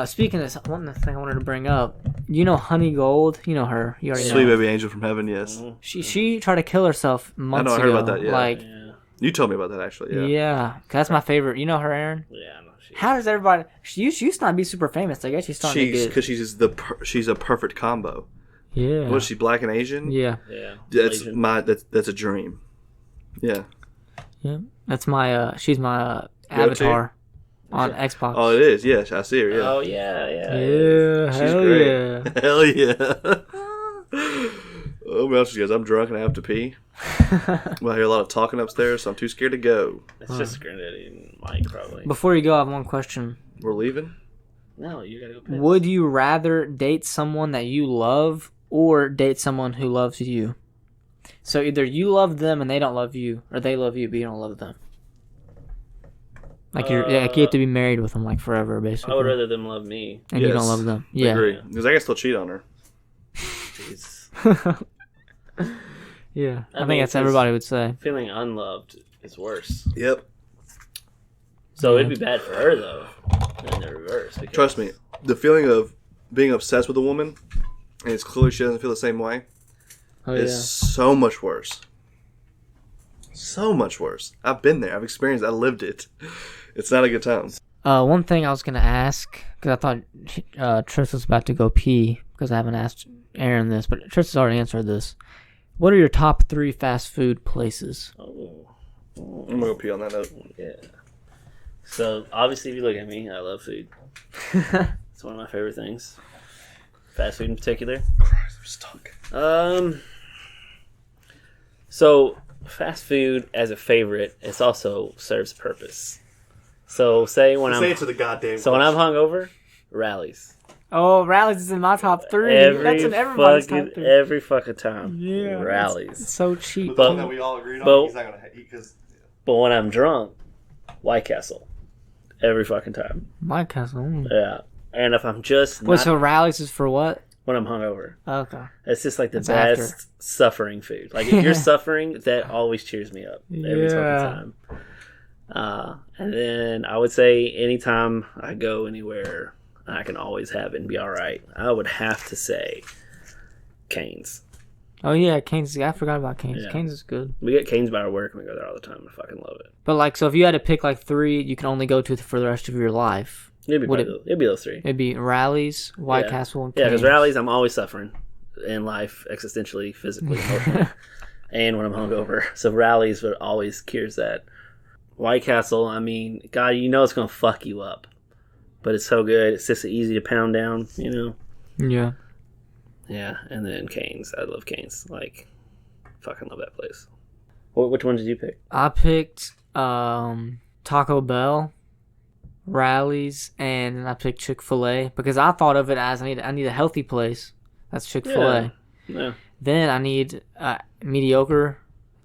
speaking of this, one thing I wanted to bring up, Honey Gold, you know her, you already Sweet know. baby angel from heaven, yes. mhm. She tried to kill herself months I ago. heard about that, yeah. Like, Yeah. You told me about that actually. Yeah. yeah, 'cause that's my favorite. You know her, Aaron? Yeah, I know. How does everybody? She used to not be super famous. I guess she's starting to get. Because she's a perfect combo. Yeah. Was she black and Asian? Yeah. Yeah. That's Asian. that's a dream. Yeah. Yeah. That's my. She's my avatar on Xbox. Oh, it is. Yes, I see her. Yeah. Oh yeah, yeah. Yeah. She's Hell great. yeah. Hell yeah. Oh, what else, guys? I'm drunk and I have to pee. Well, I hear a lot of talking upstairs, so I'm too scared to go. It's just Granddaddy and Mike probably. Before you go, I have one question. We're leaving? No, you gotta go piss. Would you rather date someone that you love or date someone who loves you? So either you love them and they don't love you, or they love you but you don't love them. Like you have to be married with them like forever, basically. I would rather them love me. and you don't Yes. love them. Yeah. Agree. Because I can still cheat on her. Jeez. Yeah. I mean, think that's it's- everybody would say. Feeling unloved is worse. Yep. So it'd be bad for her though, in the reverse. Because Trust me, the feeling of being obsessed with a woman, and it's clearly she doesn't feel the same way, Oh is so much worse. So much worse. I've been there. I've experienced it. I lived it. It's not a good time. One thing I was gonna ask, because I thought Tris was about to go pee, because I haven't asked Aaron this, but Tris has already answered this. What are your top 3 fast food places? Oh, I'm going to go pee on that note. yeah. So obviously, if you look at me, I love food. It's one of my favorite things. Fast food in particular. Christ, I'm stuck. So fast food as a favorite, it also serves a purpose. So say when I'm to the goddamn when I'm hungover, rallies. Oh, Rallies is in my top 3. That's in everybody's top 3. Every fucking time. Yeah, Rallies. It's so cheap. But- one that we all agreed on, but- he's not going to eat because... But when I'm drunk, White Castle. Every fucking time. My castle. Yeah. And if I'm just Wait, not, so Rallies is for what? when I'm hungover, Okay. it's just like the That's best after. suffering food. Like if you're suffering, that always cheers me up every Yeah. fucking time. And then I would say anytime I go anywhere, I can always have it and be all right. I would have to say Cane's. Oh yeah, Cane's. I forgot about Cane's. Yeah. Cane's is good. We get Cane's by our work and we go there all the time. I fucking love it. But like, so if you had to pick like 3, you can only go to for the rest of your life. It'd be, Would it'd be those 3. It'd be Rallies, White Yeah. Castle, and Yeah, Cane's. because rallies, I'm always suffering in life, existentially, physically, emotionally, and when I'm hungover. So rallies would always cures that. White Castle, I mean, God, you know it's gonna fuck you up, but it's so good. It's just easy to pound down, you know. Yeah. Yeah, and then Cane's. I love Cane's. Like, fucking love that place. Which one did you pick? I picked Taco Bell, Rallies, and I picked Chick-fil-A because I thought of it as I need a healthy place. That's Chick-fil-A. Yeah. Then I need mediocre,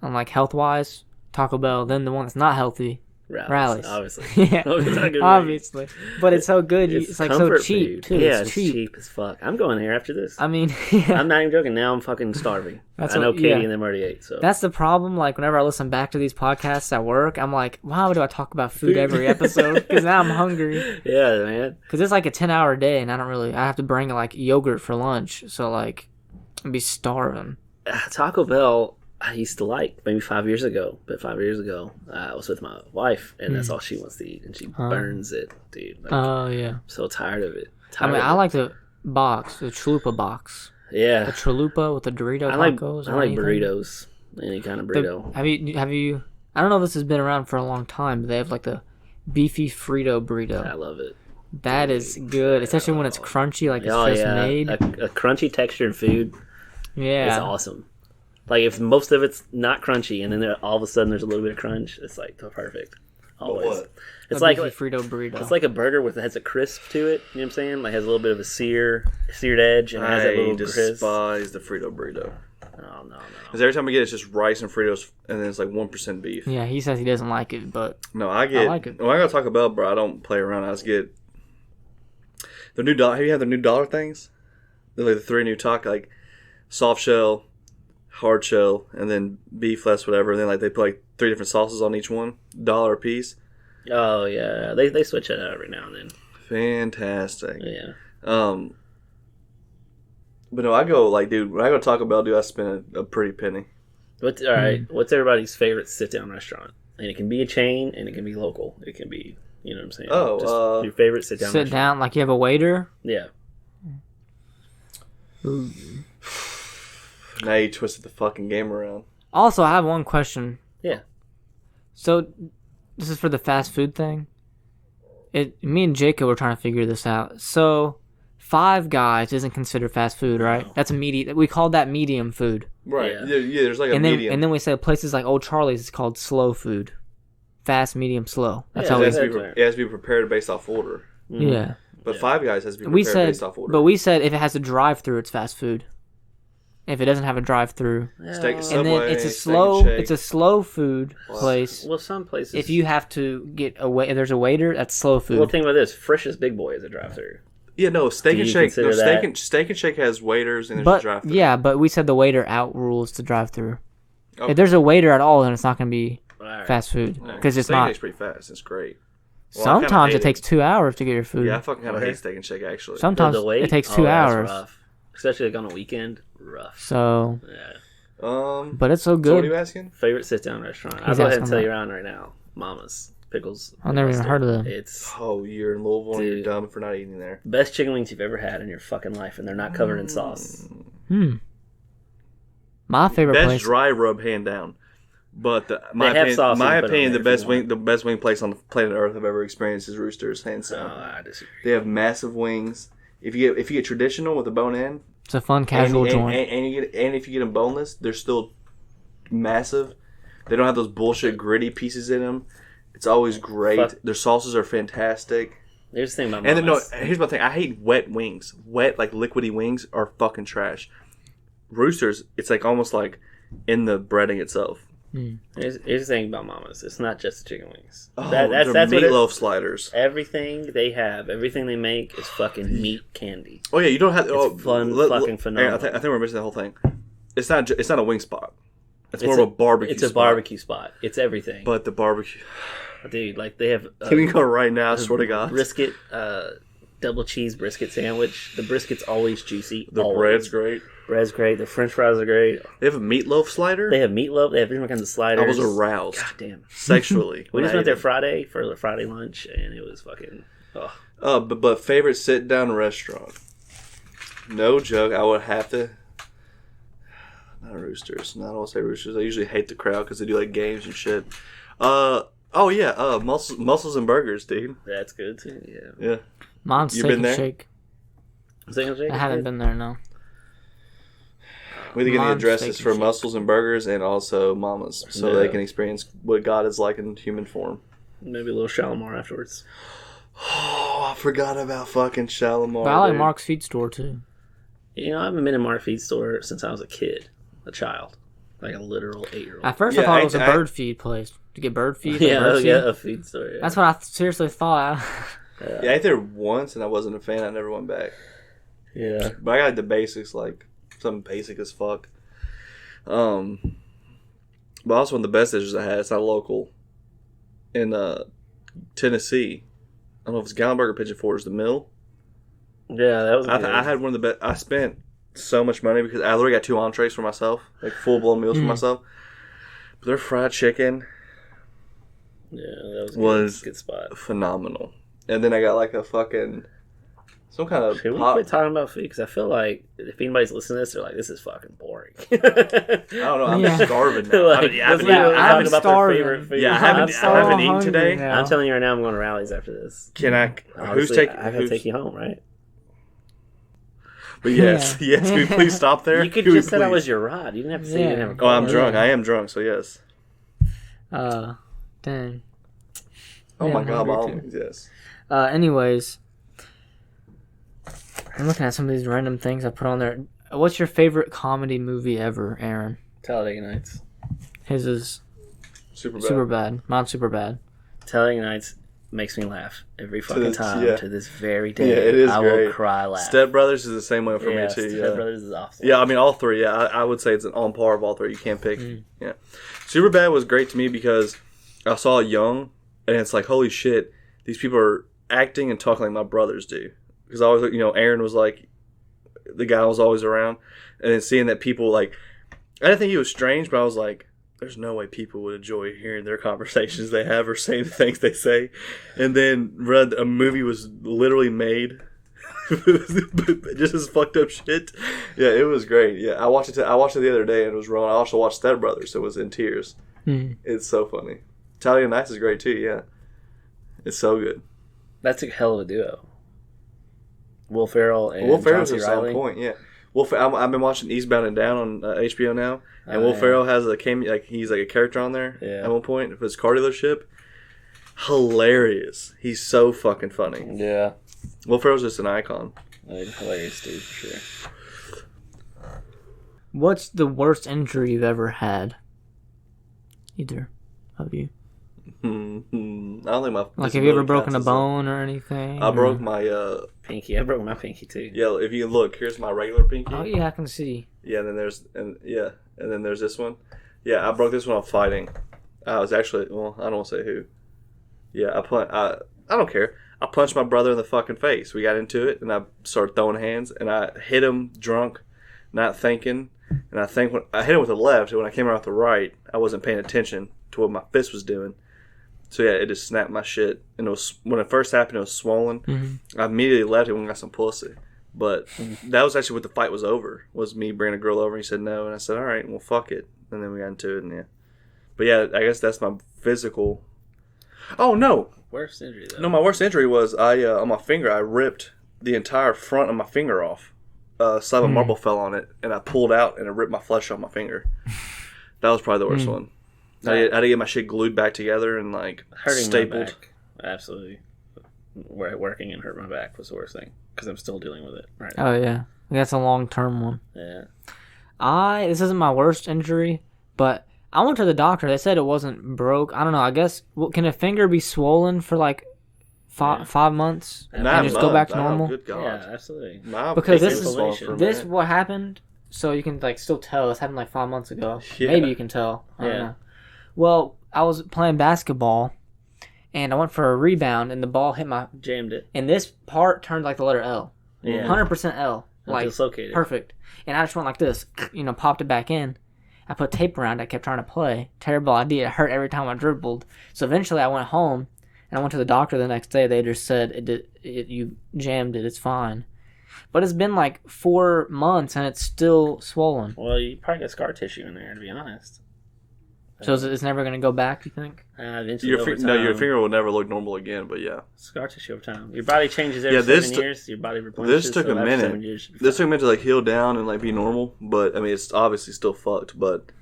on like health wise, Taco Bell. Then the one that's not healthy, Rallies. Obviously. Yeah, Oh, it's not good obviously. But it's so good. It's like so comfort cheap food. too. Yeah, it's cheap. cheap as fuck. I'm going here after this. I mean, yeah. I'm not even joking. Now I'm fucking starving. That's I know what- Katie yeah. and them already ate. So That's the problem. Like whenever I listen back to these podcasts at work, I'm like, why do I talk about food every episode? Because now I'm hungry. yeah, man. Because it's like a 10-hour day, and I have to bring like yogurt for lunch. So like, I'd be starving. Taco Bell, I used to like maybe 5 years ago. But 5 years ago, I was with my wife, and that's all she wants to eat, and she burns it, dude. Like, Oh yeah. I'm so tired of it. I mean, I like the box, the chalupa box. Yeah. The chalupa with the Dorito I like tacos. burritos. Any kind of burrito. Have you? I don't know if this has been around for a long time, but they have like the beefy Frito burrito. I love it. That is good, especially when it's crunchy, like it's just made. A crunchy textured food Yeah, is awesome. Like if most of it's not crunchy, and then all of a sudden there's a little bit of crunch, it's like perfect. Always. What? It's a like beefy Frito burrito. it's like a burger that has a crisp to it. You know what I'm saying? Like has a little bit of a seared edge, and it has that I little crisp. despise the Frito burrito. No. Because every time I get it, it's just rice and Fritos, and then it's like 1% beef. Yeah, he says he doesn't like it, but No, I like it. When I go to Taco Bell, bro, I don't play around. I just get the new dollar. Have you had the new dollar things? They're like the 3 new taco, like soft shell, hard shell, and then beef less whatever. And then like they put like 3 different sauces on each one, $1 a piece. Oh yeah, they switch it out every now and then. Fantastic. Yeah. But no, I go like, dude. When I go to Taco Bell, dude, I spend a pretty penny. What's everybody's favorite sit down restaurant? And it can be a chain, and it can be local. It can be, you know what I'm saying? Oh, your favorite sit down. sit down like you have a waiter. Yeah. Ooh. Now you twisted the fucking game around. Also, I have one question. Yeah. So, this is for the fast food thing. Me and Jacob were trying to figure this out. So, Five Guys isn't considered fast food, right? No. That's a medium. We call that medium food. Right. Yeah. Yeah, there's like a And then medium. and then we said places like Old Charlie's is called slow food. Fast, medium, slow. That's Yeah, how it we. has, to that's be, right. it has to be prepared based off order. Yeah. But Yeah. Five Guys has to be We prepared said, based off order. but we said if it has a drive-through, it's fast food. If it doesn't have a drive-through, Steak and Subway, then it's a Steak and Shake. slow food place. Well, some places. If you have to get if there's a waiter, that's slow food. Well, think about this. Frisch's Big Boy is a drive-through. Yeah, no, Steak Do and you Shake. consider No, that? Steak and Shake has waiters and there's a But drive-thru. yeah, but we said the waiter outrules the drive-through. Okay. If there's a waiter at all, then it's not going to be All right. fast food because it's Steak and not. Shake's pretty fast. It's great. Well, I kinda Sometimes hate it takes 2 hours to get your food. Yeah, I fucking kind of Okay. hate Steak and Shake actually. Sometimes The wait? it takes Oh, 2 that's hours. rough. Especially like on a weekend. Rough. So, Yeah. but it's so So what good. are you asking? Favorite sit-down restaurant? I'll He's go ahead and asking tell that. you around right now. Mama's Pickles. I've never even heard of them. It's Oh, you're in Louisville and you're Dude. dumb for not eating there. best chicken wings you've ever had in your fucking life, and they're not covered in sauce. My favorite Best place. dry rub, hand down. But my have sauce opinion, you put on there if you want. the best wing place on the planet Earth I've ever experienced is Roosters, hands Oh, down. I disagree. They have massive wings. If you get traditional with a bone in, It's a fun casual and, joint. and if you get them boneless, they're still massive. They don't have those bullshit gritty pieces in them. It's always great. Fuck. Their sauces are fantastic. Here's the thing about And then, no, Mama's. here's my thing. I hate wet wings. Wet, like liquidy wings are fucking trash. Roosters, it's like almost like in the breading itself. Here's the thing about Mama's. It's not just the chicken wings. Oh, That's they're what it is. meatloaf sliders. Everything they have, everything they make is fucking meat candy. Oh yeah, you don't have. It's fucking phenomenal. I think we're missing the whole thing. It's not a wing spot. It's It's more of a barbecue. It's a spot. barbecue spot. It's everything. But the barbecue. Dude, like they have Can we go right now? I swear to God. brisket, double cheese brisket sandwich. The brisket's always juicy. The always. bread's great. Bread's great. The French fries are great. They have a meatloaf slider. They have meatloaf. They have different kinds of sliders. I was aroused God damn. sexually. We when just I went ate there it. Friday for the Friday lunch, and it was fucking. Oh. But favorite sit down restaurant. No joke. I would have to. Not Roosters. No, I don't want to say Roosters. I usually hate the crowd because they do like games and shit. Oh yeah. Mussels and burgers, dude. That's good too. Yeah. Yeah. Mom's You Steak been and there? Shake. Steak I haven't been there, no. We need to get the Mom's addresses Steak for and Shake. Mussels and Burgers and also Mama's so Yeah. they can experience what God is like in human form. Maybe a little Shalimar afterwards. Oh, I forgot about fucking Shalimar. But I like dude. Mark's Feed Store, too. You know, I haven't been in Mark Feed Store since I was a kid, a child, like a literal 8-year-old. At first, Yeah, I thought I- it was a I- bird feed place. To get bird feed? yeah, bird feed? a feed store. Yeah. That's what I seriously thought. Yeah, I ate there once and I wasn't a fan. I never went back. Yeah. But I got the basics, like something basic as fuck. But also one of the best dishes I had. It's not local. In Tennessee, I don't know if it's Gallenberg or Pigeon Forge, the Mill. Yeah, that was good. I had one of the best. I spent so much money because I literally got 2 entrees for myself, like full blown meals for myself. But their fried chicken Yeah, that was, was good spot. phenomenal. And then I got like a fucking some kind of Should we pop. quit talking about food? Because I feel like if anybody's listening to this, they're like, "This is fucking boring." I don't know. I'm Yeah. starving now. Like, I haven't literally eaten- I've been talking about their starving. favorite food. Yeah, I I'm haven't so eaten hungry today. now. I'm telling you right now, I'm going to Rallies after this. Can I? Who's Obviously, taking? I gotta take you home, right? But yes, Yeah. yes. Can we please stop there? You could Can we just said I please? was your ride. You didn't have to say you didn't have a Yeah. Oh, car. I'm drunk. Yeah. I am drunk. So yes. Dang. Oh Yeah, my I'm god, hungry mom. Yes. Anyways, I'm looking at some of these random things I put on there. What's your favorite comedy movie ever, Aaron? Talladega Nights. His is Super bad. super bad. Mine's super bad. Talladega Nights makes me laugh every fucking this- time. yeah. To this very day, Yeah, it is I great. will cry laugh. Step Brothers is the same way for me too. Step Yeah. Brothers is awesome. Yeah, I mean all three. Yeah, I would say it's on par of all three. You can't pick. Yeah, Superbad was great to me because I saw it young, and it's like holy shit, these people are acting and talking like my brothers do. Because I always, Aaron was like the guy was always around, and then seeing that people like, I didn't think he was strange, but I was like, there's no way people would enjoy hearing their conversations they have or saying the things they say, and then read a movie was literally made. Just as fucked up shit. Yeah, it was great. Yeah, I watched it the other day and it was wrong. I also watched Step Brothers, so it was in tears. It's so funny. Talladega Nights is great too. Yeah, it's so good. That's a hell of a duo. Will Ferrell and Will Ferrell's John C. at some Reilly. point. Yeah, I've been watching Eastbound and Down on HBO now, and Oh, Will yeah. Ferrell has a cameo. Like he's like a character on there Yeah. at one point of his car dealership. Hilarious. He's so fucking funny. Yeah. Will Ferrell's just an icon. Hilarious dude, for sure. What's the worst injury you've ever had? Either of you. I don't think my Like, have you ever disability broken a counts as bone or anything? I or- broke my Pinky. I broke my pinky too. yeah. If you look, here's my regular pinky. Oh yeah, I can see. Yeah, and then there's this one. Yeah, I broke this one off fighting. I was actually I don't want to say who. Yeah, I don't care. I punched my brother in the fucking face. We got into it, and I started throwing hands, and I hit him drunk, not thinking. And I think when I hit him with the left, and when I came around with the right, I wasn't paying attention to what my fist was doing. So yeah, it just snapped my shit. And it was when it first happened, it was swollen. I immediately left it when I got some pussy. But that was actually what the fight was over. Was me bringing a girl over, and he said no, and I said all right, well fuck it, and then we got into it, and yeah. But yeah, I guess that's my physical. Oh no, Worst injury though. no, my worst injury was on my finger. I ripped the entire front of my finger off. Slab of marble fell on it, and I pulled out, and it ripped my flesh off my finger. That was probably the worst one. I had to get my shit glued back together and like Hurting stapled. my back. Absolutely. Working and hurt my back was the worst thing because I'm still dealing with it. Right. Oh yeah, that's a long-term one. Yeah. This isn't my worst injury, but I went to the doctor. They said it wasn't broke. I don't know. I guess can a finger be swollen for like 5 months and just go back to normal? Good God. Yeah, absolutely. My Because pinky this was is- swollen for a This minute. what happened, so you can like still tell. This happened like 5 months ago. Yeah. Maybe you can tell. I don't Yeah. know. Well, I was playing basketball, and I went for a rebound, and the ball hit my. Jammed it. And this part turned like the letter L. Yeah. 100% L. Like Dislocated. perfect. And I just went like this, popped it back in. I put tape around it. I kept trying to play. Terrible idea. It hurt every time I dribbled. So eventually I went home, and I went to the doctor the next day. They just said, you jammed it. It's fine. But it's been like 4 months, and it's still swollen. Well, you probably got scar tissue in there, to be honest. So it's never going to go back, you think? Eventually, Your over no, your time. finger will never look normal again. But yeah, Scar tissue over time. Your body changes every Yeah, this 7 years. Your body replenishes. this took so a after minute. 7 years, you'll be this fine. took a minute to like heal down and like be normal. But I mean, it's obviously still fucked. But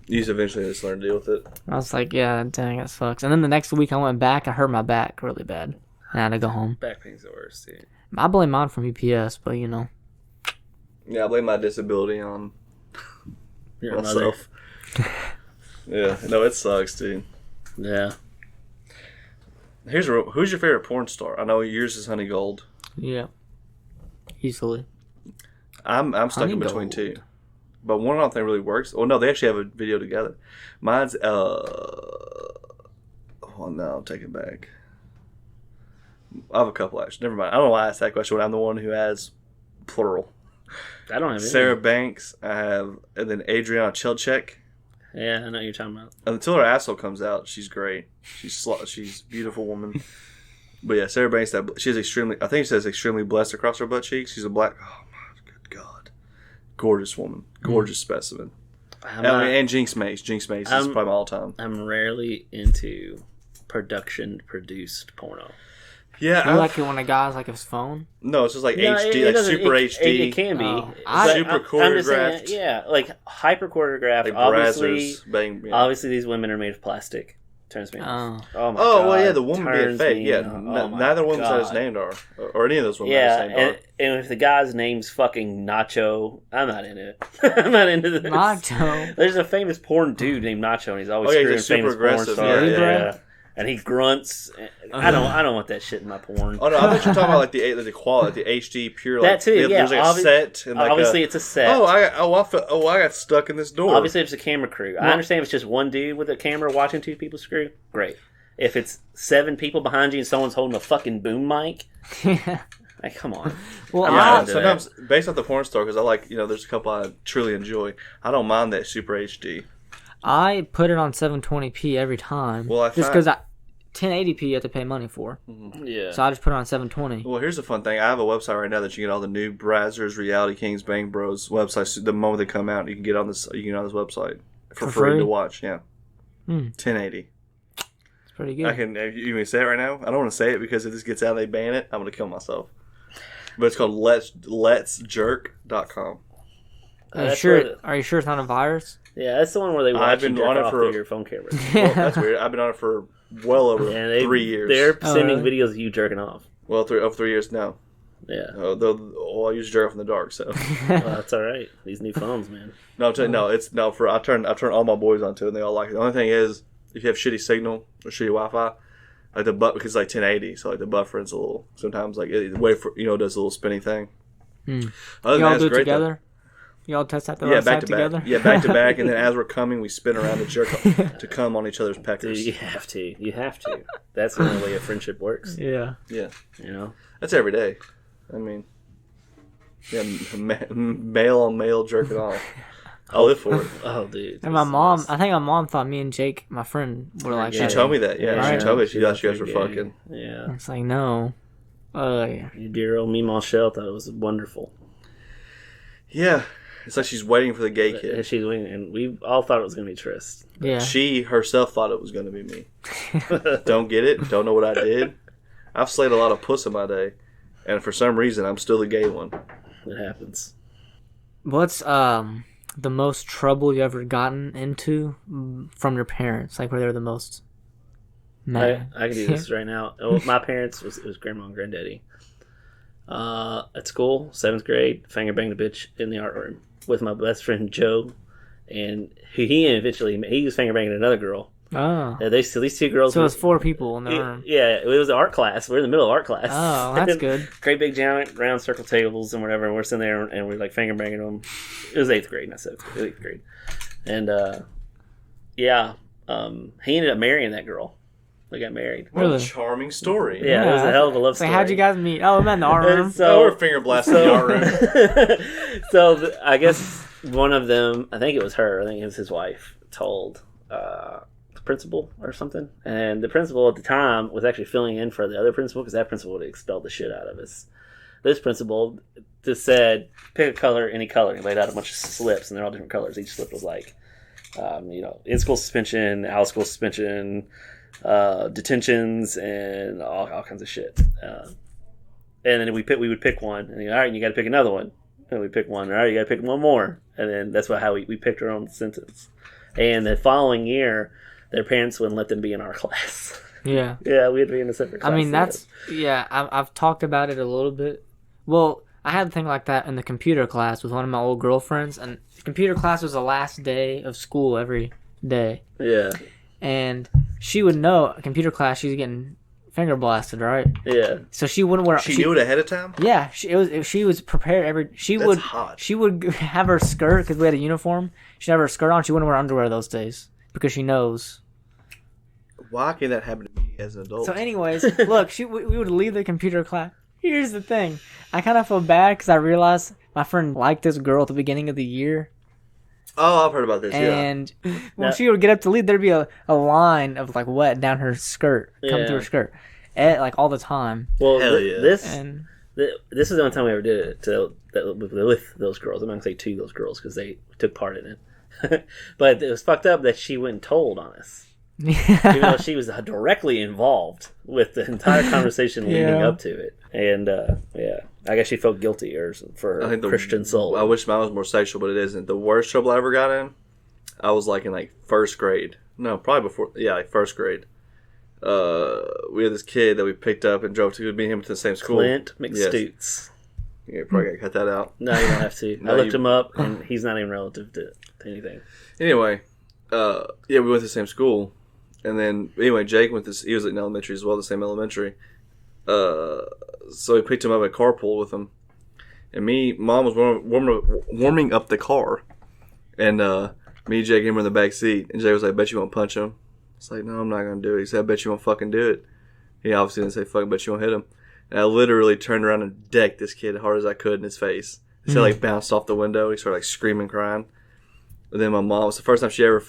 you just eventually just learn to deal with it. I was like, yeah, dang, that sucks. And then the next week I went back. I hurt my back really bad. And I had to go home. Back pain's the worst, dude. I blame mine from UPS, but Yeah, I blame my disability on Your mother. myself. Yeah, no, it sucks, dude. Yeah. Who's your favorite porn star? I know yours is Honey Gold. yeah, easily. I'm stuck Honey in between Gold. two, but one I don't think really works. Oh no, they actually have a video together. Mine's oh no, I'll take it back. I have a couple actually. Never mind. I don't know why I asked that question. When I'm the one who has plural. I don't have any. Sarah Banks. I have, and then Adriana Chilchek. Yeah, I know what you're talking about. Until her asshole comes out, she's great. She's a beautiful woman. But yeah, Sarah Banks, she's extremely. I think she says extremely blessed across her butt cheeks. She's a black. Oh my good God, gorgeous woman, gorgeous specimen. And Jinx Mace. Jinx Mace is probably my all time. I'm rarely into production produced porno. Yeah, You like it when a guy's like his phone? no, it's just like HD, like super HD. It can be. Oh, super choreographed. I'm just saying, like hyper choreographed. Like obviously, Brazzers, obviously these women are made of plastic. Turns me on. Oh my god. Oh well, yeah, the woman being Turns fake. me Yeah, on. Oh my neither woman God. that is named are, or any of those women Yeah, that is named and if the guy's name's fucking Nacho, I'm not into it. I'm not into this. Nacho. There's a famous porn dude named Nacho, and he's always yeah, screwing he's super famous porn aggressive. stars. Yeah. And he grunts. I don't want that shit in my porn. Oh no, I thought you were talking about like the quality, like the HD pure. Like, That too, yeah. There's like a set and like obviously it's a set. I got stuck in this door. Obviously it's a camera crew. I understand if it's just one dude with a camera watching two people screw. Great. If it's 7 people behind you and someone's holding a fucking boom mic, like come on. Well, I'm Yeah, not into sometimes based off the porn star, because I like, there's a couple I truly enjoy. I don't mind that super HD. I put it on 720p every time. Well, just because 1080p you have to pay money for. Yeah. So I just put it on 720. Well, here's the fun thing. I have a website right now that you get all the new Brazzers, Reality Kings, Bang Bros websites. The moment they come out, you can get on this. You can get on this website for free to watch. Yeah, 1080. It's pretty good. I can. You want me to say it right now? I don't want to say it because if this gets out, and they ban it. I'm gonna kill myself. But it's called letsjerk.com. Are you That's sure? what- Are you sure it's not a virus? Yeah, that's the one where they watch you been jerk on it off for- through your phone camera. Well, that's weird. I've been on it for well over And 3 years. They're Oh, sending really? videos of you jerking off. Well, over 3 years now. Yeah. I use jerk off in the dark. So Well, that's all right. These new phones, man. no, I'm telling you, no. It's no for. I turn all my boys onto it, and they all like it. The only thing is, if you have shitty signal or shitty Wi-Fi, like because it's like 1080, so like the buffering's a little sometimes like it does a little spinny thing. Other than Y'all that, it's do it great, though. together? Y'all test out the Yeah, website back to together? back. Yeah, back to back, and then as we're coming, we spin around to come on each other's Dude, peckers. you have to. You have to. That's the only way a friendship works. Yeah. Yeah, You know? that's every day. I mean, yeah, male on male jerking off. I live for it. Oh, dude. And my mom, I think my mom thought me and Jake, my friend, were like She that. told me that. Yeah, Right. she told me she thought you guys were Gay. fucking. Yeah. It's like, no. Yeah. Your dear old Meemaw Shell thought it was wonderful. Yeah, it's like she's waiting for the gay And kid. she's winning, and we all thought it was going to be Tristan. Yeah. She herself thought it was going to be me. Don't get it. Don't know what I did. I've slayed a lot of puss in my day, and for some reason, I'm still the gay one. It happens. What's the most trouble you ever gotten into from your parents? Like where they're the most mad? I can do this right now. Oh, my parents, it was grandma and granddaddy. At school, 7th grade, finger banged a bitch in the art room with my best friend Joe, and he was finger banging another girl. Oh. These 2 girls. So it's 4 people in the room. Yeah, it was an art class. We're in the middle of art class. Oh, that's good. Great big giant round circle tables and whatever. And we're sitting there and we're like finger banging them. It was 8th grade, not 7th grade. It was 8th grade. And he ended up marrying that girl. They got married. What a Really? charming story. Yeah, it was a hell of a love So story. how'd you guys meet? Oh, we met in the art room. Oh, we're finger blasting the art room. So I guess one of them, I think it was her, I think it was his wife, told the principal or something. And the principal at the time was actually filling in for the other principal because that principal would have expelled the shit out of us. This principal just said, pick a color, any color. He laid out a bunch of slips, and they're all different colors. Each slip was like, in-school suspension, out-of-school suspension, detentions, and all kinds of shit. And then we would pick one, and all right, you got to pick another one. And we pick one. All right, you got to pick one more. And then that's how we picked our own sentence. And the following year, their parents wouldn't let them be in our class. Yeah. Yeah, we had to be in a separate class. I mean, I've talked about it a little bit. Well, I had a thing like that in the computer class with one of my old girlfriends, and computer class was the last day of school every day. Yeah. And she would know, computer class, she's getting finger blasted, right? Yeah. So she wouldn't wear. She knew it ahead of time? Yeah, she was prepared That's hot. She would have her skirt because we had a uniform. She'd have her skirt on. She wouldn't wear underwear those days because she knows. Why can that happen to me as an adult? So, anyways, look, we would leave the computer class. Here's the thing, I kind of feel bad because I realized my friend liked this girl at the beginning of the year. Oh, I've heard about this, And when she would get up to leave, there'd be a line of like wet down her skirt, coming Yeah. through her skirt. like all the time. Well, Hell yeah. this And is the only time we ever did it with those girls. I'm not gonna say to those girls because they took part in it. But it was fucked up that she went and told on us. Even though she was directly involved with the entire conversation leading up to it. And, I guess she felt guilty for her Christian soul. I wish mine was more sexual, but it isn't. The worst trouble I ever got in, I was like in like first grade. No, probably before. Yeah, like first grade. We had this kid that we picked up and drove to. Me and him to the same school. Clint McStoots. Yeah, probably gotta cut that out. No, you don't have to. I looked him up, and he's not even relative to anything. Anyway, we went to the same school. And then, anyway, Jake he was in elementary as well, the same elementary. So we picked him up at carpool with him. And Mom was warming up the car. And me and Jake and him were in the back seat. And Jake was like, I bet you won't punch him. It's like, no, I'm not going to do it. He said, I bet you won't fucking do it. He obviously didn't say, fuck, I bet you won't hit him. And I literally turned around and decked this kid as hard as I could in his face. His head like bounced off the window. He started like screaming, crying. And then my mom, it was the first time she ever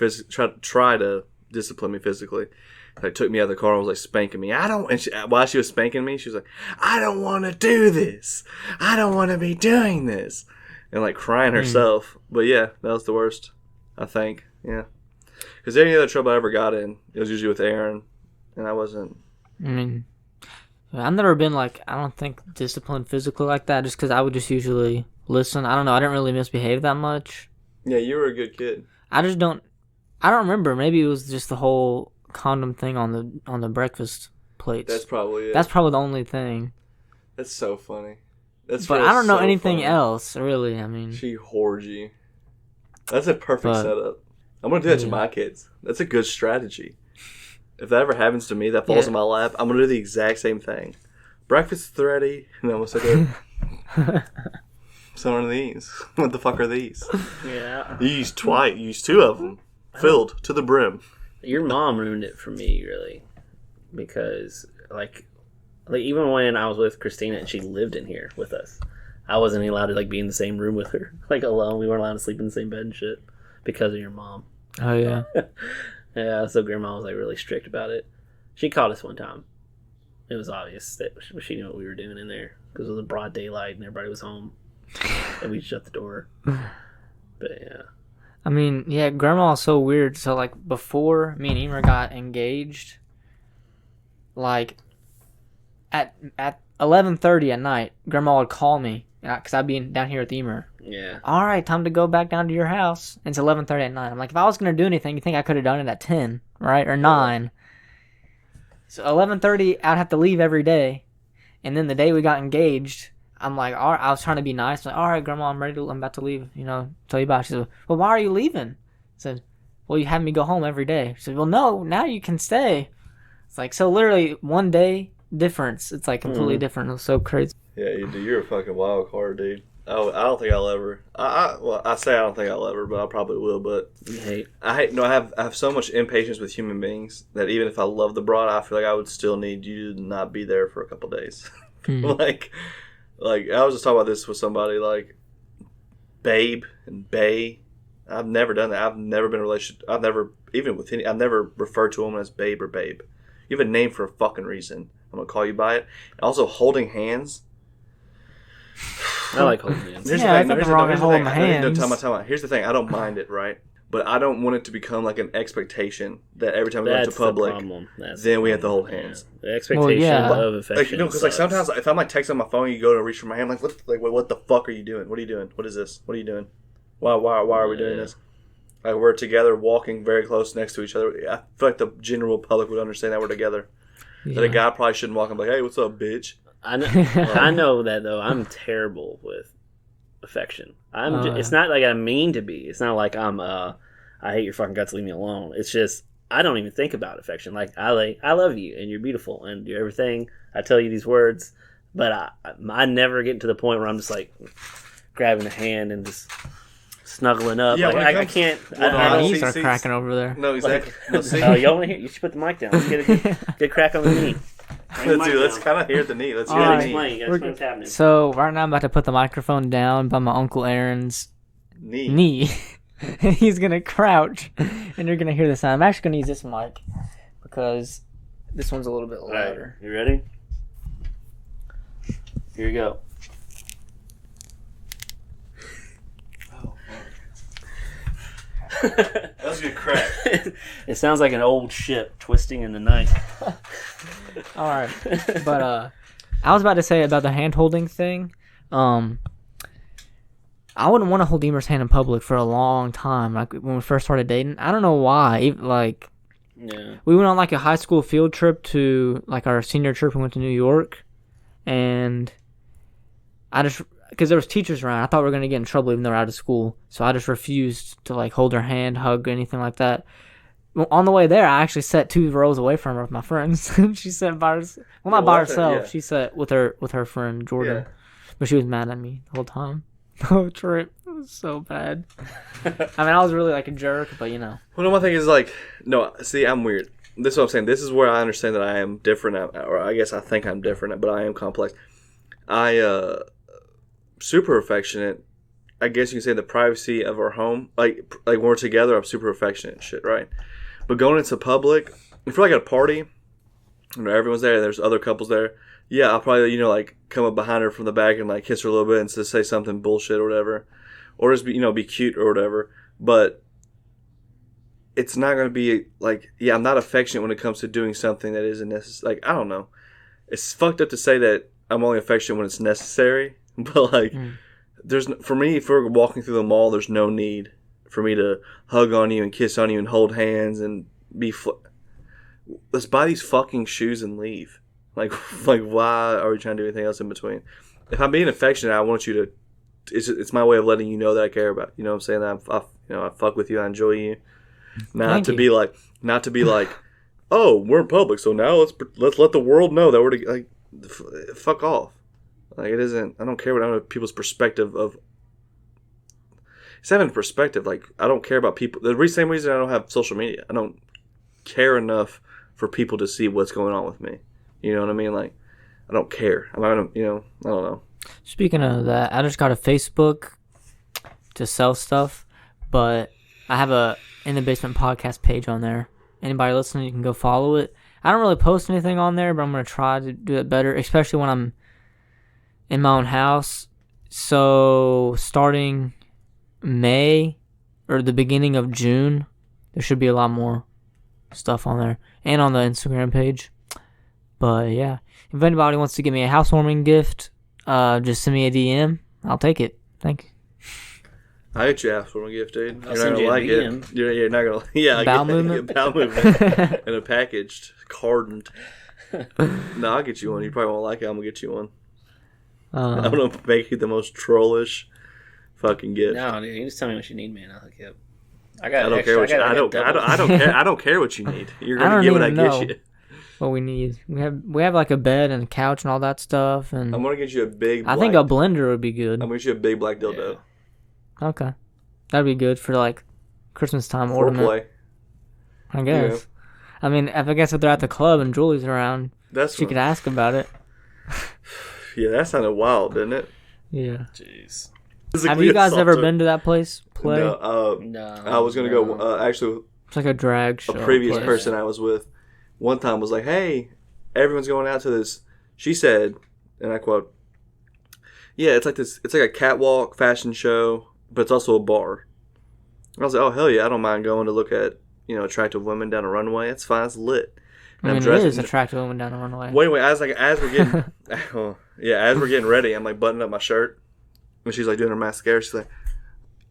tried to discipline me physically. Like took me out of the car and was like spanking me. While she was spanking me, she was like, I don't want to do this. I don't want to be doing this. And like crying herself. But yeah, that was the worst, I think. Yeah. Because any other trouble I ever got in, it was usually with Aaron. And I wasn't. I mean, I've never been like, I don't think disciplined physically like that, just because I would just usually listen. I don't know. I didn't really misbehave that much. Yeah, you were a good kid. I don't remember. Maybe it was just the whole condom thing on the breakfast plates. That's probably it. That's probably the only thing. That's so funny. But I don't know anything else, really. I mean, she whored you. That's a perfect setup. I'm going to do that to my kids. That's a good strategy. If that ever happens to me, that falls in my lap, I'm going to do the exact same thing. Breakfast is ready. And I'm going to say, so what are these? What the fuck are these? Yeah. You used twice. You used two of them. Filled to the brim. Your mom ruined it for me, really. Because, like even when I was with Christina and she lived in here with us, I wasn't allowed to, like, be in the same room with her. Like, alone. We weren't allowed to sleep in the same bed and shit. Because of your mom. Oh, yeah. Yeah, so Grandma was, like, really strict about it. She caught us one time. It was obvious that she knew what we were doing in there. Because it was a broad daylight and everybody was home. And we shut the door. But, yeah. I mean, yeah, Grandma was so weird. So, like, before me and Emer got engaged, like, at 11:30 at night, Grandma would call me. Because I'd be down here with Emer. Yeah. All right, time to go back down to your house. And it's 11:30 at night. I'm like, if I was going to do anything, you think I could have done it at 10, right? Or 9. So 11:30, I'd have to leave every day. And then the day we got engaged, I'm like, all right, I was trying to be nice. I'm like, all right, Grandma, I'm about to leave, tell you about it. She said, well, why are you leaving? I said, well, you have me go home every day. She said, well, no, now you can stay. It's like, so literally one day difference. It's like completely different. It was so crazy. Yeah, you're a fucking wild card, dude. I don't think I'll ever. I say I don't think I'll ever, but I probably will. But I have so much impatience with human beings that even if I love the broad, I feel like I would still need you to not be there for a couple days. Like I was just talking about this with somebody, like Babe and Bay. I've never done that. I've never been in a relationship. I've never referred to them as Babe or Babe. You have a name for a fucking reason. I'm gonna call you by it. Also, holding hands. I like holding hands. Here's the thing. Here's the thing. I don't mind it, right? But I don't want it to become like an expectation that every time we go to public, then we have to hold hands. The expectation of affection. Because like sometimes if I'm like texting on my phone, you go to reach for my hand, what the fuck are you doing? What are you doing? What is this? What are you doing? Why are we doing this? Like we're together, walking very close next to each other. I feel like the general public would understand that we're together. Yeah. That a guy probably shouldn't walk and be like, "Hey, what's up, bitch?" I know that though. I'm terrible with affection. It's not like I mean to be. It's not like I hate your fucking guts, leave me alone. It's just I don't even think about affection. Like I love you and you're beautiful and you're everything. I tell you these words, but I never get to the point where I'm just like grabbing a hand and just snuggling up. Yeah, like I can't. My knees are cracking over there. No, exactly. You want to hear? You should put the mic down. Let's get a good crack on the knee. Let's kind of hear the knee. Let's hear the knee. Explain what's happening. So right now I'm about to put the microphone down by my Uncle Aaron's knee. He's gonna crouch, and you're gonna hear the sound. I'm actually gonna use this mic because This one's a little bit All right, louder. you ready? Here you go. That was a good crack. It sounds like an old ship twisting in the night. All right, but I was about to say about the hand holding thing. I wouldn't want to hold Emer's hand in public for a long time. Like when we first started dating, I don't know why. Like Yeah. we went on like a high school field trip to like our senior trip. We went to New York, and I just because there was teachers around, I thought we were gonna get in trouble even though we're out of school. So I just refused to like hold her hand, hug, or anything like that. Well, on the way there, I actually sat 2 rows away from her with my friends. She sat by herself. Well, not by herself. Yeah. She sat with her friend Jordan, Yeah. but she was mad at me the whole time. The whole trip, it was so bad. I mean, I was really like a jerk, but you know. Well, no, my thing is like, no, see, I'm weird. This is what I'm saying. This is where I understand that I am different, or I guess I think I'm different, but I am complex. Super affectionate. I guess you can say the privacy of our home. Like when we're together, I'm super affectionate and shit, right? But going into public, if we're like at a party, everyone's there, there's other couples there, yeah, I'll probably, like come up behind her from the back and like kiss her a little bit and just say something bullshit or whatever. Or just be cute or whatever. But it's not going to be like, yeah, I'm not affectionate when it comes to doing something that isn't necessary. Like, I don't know. It's fucked up to say that I'm only affectionate when it's necessary. But like, for me, if we're walking through the mall, there's no need for me to hug on you and kiss on you and hold hands and be. Let's buy these fucking shoes and leave. Like why are we trying to do anything else in between? If I'm being affectionate, I want you to. It's my way of letting you know that I care about. You know what I'm saying? That I fuck with you. I enjoy you. Not to be like, oh, we're in public, so now let's let the world know that we're like, fuck off. Like it isn't. I don't care what people's perspective of. It's having perspective. Like I don't care about people. The same reason I don't have social media. I don't care enough for people to see what's going on with me. You know what I mean? Like I don't care. I don't know. Speaking of that, I just got a Facebook to sell stuff, but I have a In the Basement podcast page on there. Anybody listening, you can go follow it. I don't really post anything on there, but I'm going to try to do it better, especially when I'm in my own house. So starting May or the beginning of June, there should be a lot more stuff on there and on the Instagram page. But yeah, if anybody wants to give me a housewarming gift, just send me a DM. I'll take it. Thank you. I get you asked for a gift, dude. I'll You're not send gonna you a like DM. it. You're not gonna. Yeah, Bowel I get movement? bowel movement and a packaged, cartoned. No, I'll get you one. You probably won't like it. I'm gonna get you one. I'm gonna make you the most trollish fucking gift. No, dude, you just tell me what you need, man. I'll hook you up. I don't care what you. I don't care. I don't care what you need. You're gonna get what I get you. What we need. We have like a bed and a couch and all that stuff, and I'm gonna get you a big. I think a blender would be good. I'm gonna get you a big black dildo. Yeah. Okay, that'd be good for like Christmas time ornament. Foreplay. I guess. I mean, if they're at the club and Julie's around, she could ask about it. Yeah, that sounded wild, didn't it? Yeah. Jeez. Have you guys ever been to that place? Play? No. No. I was gonna go. Actually, It's like a drag show. a previous place. person I was with one time was like, "Hey, everyone's going out to this." She said, and I quote, "Yeah, it's like this. It's like a catwalk fashion show, but it's also a bar." I was like, "Oh hell yeah, I don't mind going to look at attractive women down a runway. It's fine. It's lit." And I mean, I'm dressed it is attractive women down the runway. Wait, as we're getting, as we're getting ready, I'm like buttoning up my shirt, and she's like doing her mascara. She's like,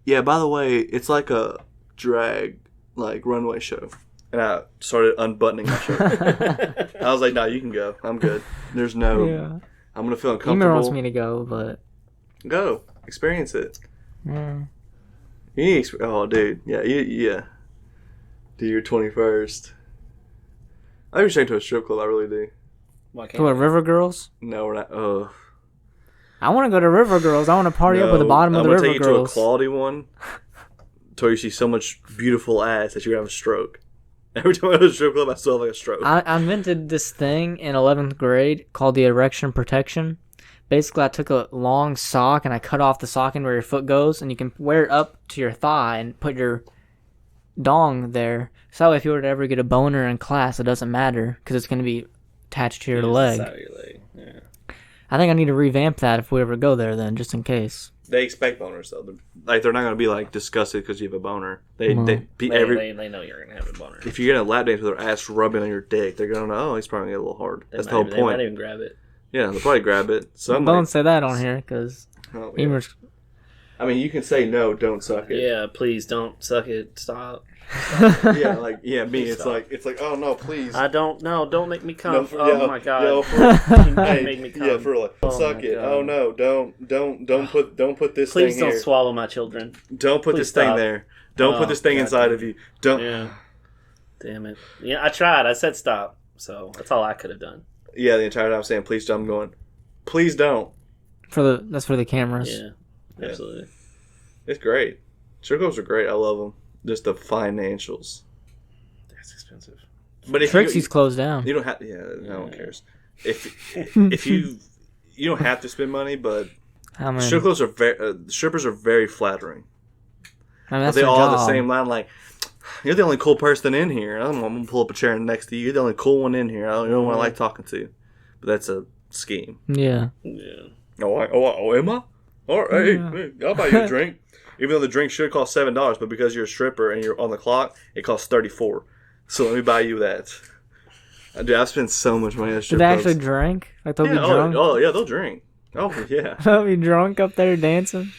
"Yeah, by the way, it's like a drag like runway show." And I started unbuttoning my shirt. I was like, "No, you can go. I'm good. There's no. Yeah. I'm gonna feel Emer uncomfortable. wants me to go, but Go experience it. yeah. You need dude, yeah. Do your 21st. I think we're to a strip club. I really do. Why To a River Girls? No, we're not. Oh. I want to go to River Girls. I want to party up at the bottom of the River I'm gonna take you Girls. to a quality one. Till you see so much beautiful ass that you're gonna have a stroke. Every time I go to a strip club, I still have like a stroke. I invented this thing in 11th grade called the erection protection. Basically, I took a long sock and I cut off the sock end where your foot goes, and you can wear it up to your thigh and put your dong there. So if you were to ever get a boner in class, it doesn't matter because it's going to be attached to your leg. Side of your leg. Yeah. I think I need to revamp that if we ever go there then, just in case. They expect boners though. They're not going to be like disgusted because you have a boner. They know you're gonna have a boner. If you get a lap dance with their ass rubbing on your dick, they're going to know. Oh, he's probably gonna get a little hard. That's the whole point. They might even grab it. Yeah, they'll probably grab it. Don't say that on here because I mean, you can say no, don't suck it. Yeah, please don't suck it. Stop. It's like, oh no, please. I don't know. Don't make me come. My god. Make me come. Yeah, for real. Suck it. God. Oh no, don't put this please thing here. Please don't swallow my children. Don't put this thing there. Don't put this thing inside of you. Don't. Yeah. Damn it. Yeah, I tried. I said stop. So that's all I could have done. Yeah, the entire time I'm saying please don't. I'm going, please don't. That's for the cameras. Yeah, absolutely. It's great. Strip clubs are great. I love them. Just the financials. That's expensive. But if Trixie's closed down. You don't have. Yeah, no one cares. If you don't have to spend money, but strip clubs are strippers are very flattering. I mean, that's they all job. have the same line, like, you're the only cool person in here. I'm gonna pull up a chair next to you. You're the only cool one in here. You're the one I like talking to. But that's a scheme. Yeah. Yeah. Oh, am I? All right, hey, I'll buy you a drink. Even though the drink should cost $7, but because you're a stripper and you're on the clock, it costs $34. So let me buy you that. Dude, I've spent so much money at strip clubs. Did they actually drink? Like they'll be drunk? Oh, yeah, they'll drink. Oh, yeah. They'll be drunk up there dancing?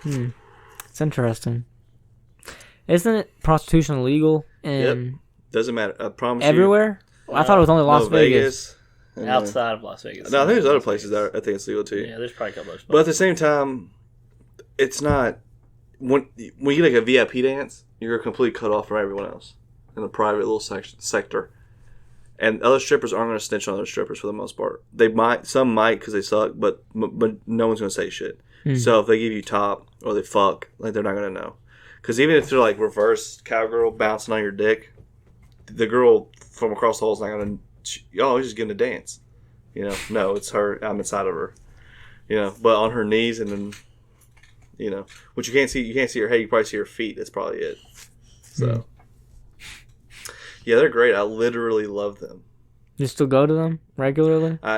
It's interesting. Isn't it prostitution legal in... Yep. Doesn't matter. I promise everywhere? you. I thought it was only Las Vegas. Outside of Las Vegas. No, I think there's other places that I think it's legal too. Yeah, there's probably a couple of spots. But at the same time, it's not... When you get like a VIP dance, you're completely cut off from everyone else in the private little sector. And other strippers aren't going to snitch on other strippers for the most part. Some might because they suck, but no one's going to say shit. So if they give you top or they fuck, like they're not going to know. Because even if they're like reverse cowgirl bouncing on your dick, the girl from across the hall is not going to, he's just getting a dance. No, it's her. I'm inside of her. But on her knees and then, which you can't see her head. You probably see her feet. That's probably it. So, yeah, they're great. I literally love them. You still go to them regularly? No.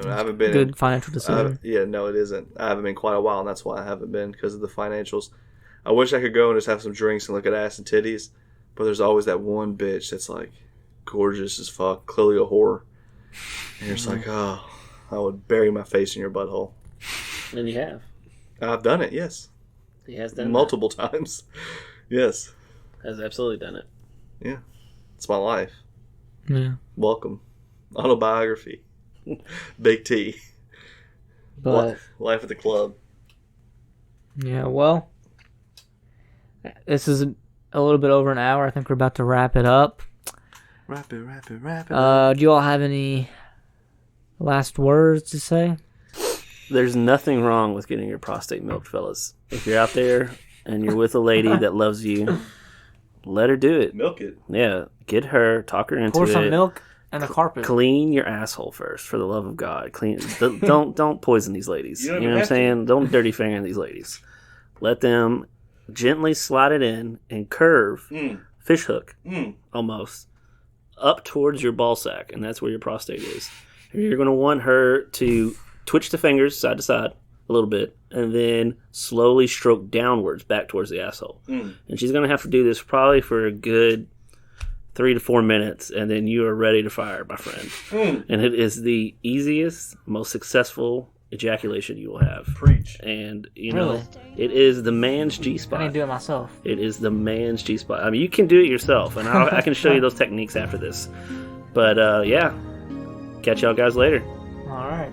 I haven't been. Good financial decision. No, it isn't. I haven't been quite a while, and that's why I haven't been, because of the financials. I wish I could go and just have some drinks and look at ass and titties, but there's always that one bitch that's like gorgeous as fuck, clearly a whore, and you're just like, oh, I would bury my face in your butthole. And you have. I've done it, yes. He has done multiple times. Yes. Has absolutely done it. Yeah. It's my life. Yeah. Welcome. Autobiography. Big T. But life at the club. Yeah, well, this is a little bit over an hour. I think we're about to wrap it up. Wrap it up. Do you all have any last words to say? There's nothing wrong with getting your prostate milked, fellas. If you're out there and you're with a lady that loves you, let her do it. Milk it. Yeah, get her, talk her into it. Pour some milk and a carpet. Clean your asshole first, for the love of God. Don't poison these ladies. You know what I'm saying? Don't dirty finger these ladies. Let them gently slide it in and curve, fish hook, almost, up towards your ball sack, and that's where your prostate is. You're going to want her to twitch the fingers side to side a little bit, and then slowly stroke downwards back towards the asshole. And she's going to have to do this probably for a good 3 to 4 minutes, and then you are ready to fire, my friend. And it is the easiest, most successful ejaculation you will have. Preach. And, know, it is the man's G-spot. I can do it myself. It is the man's G-spot. I mean, you can do it yourself, and I can show you those techniques after this. But, yeah. Catch y'all guys later. All right.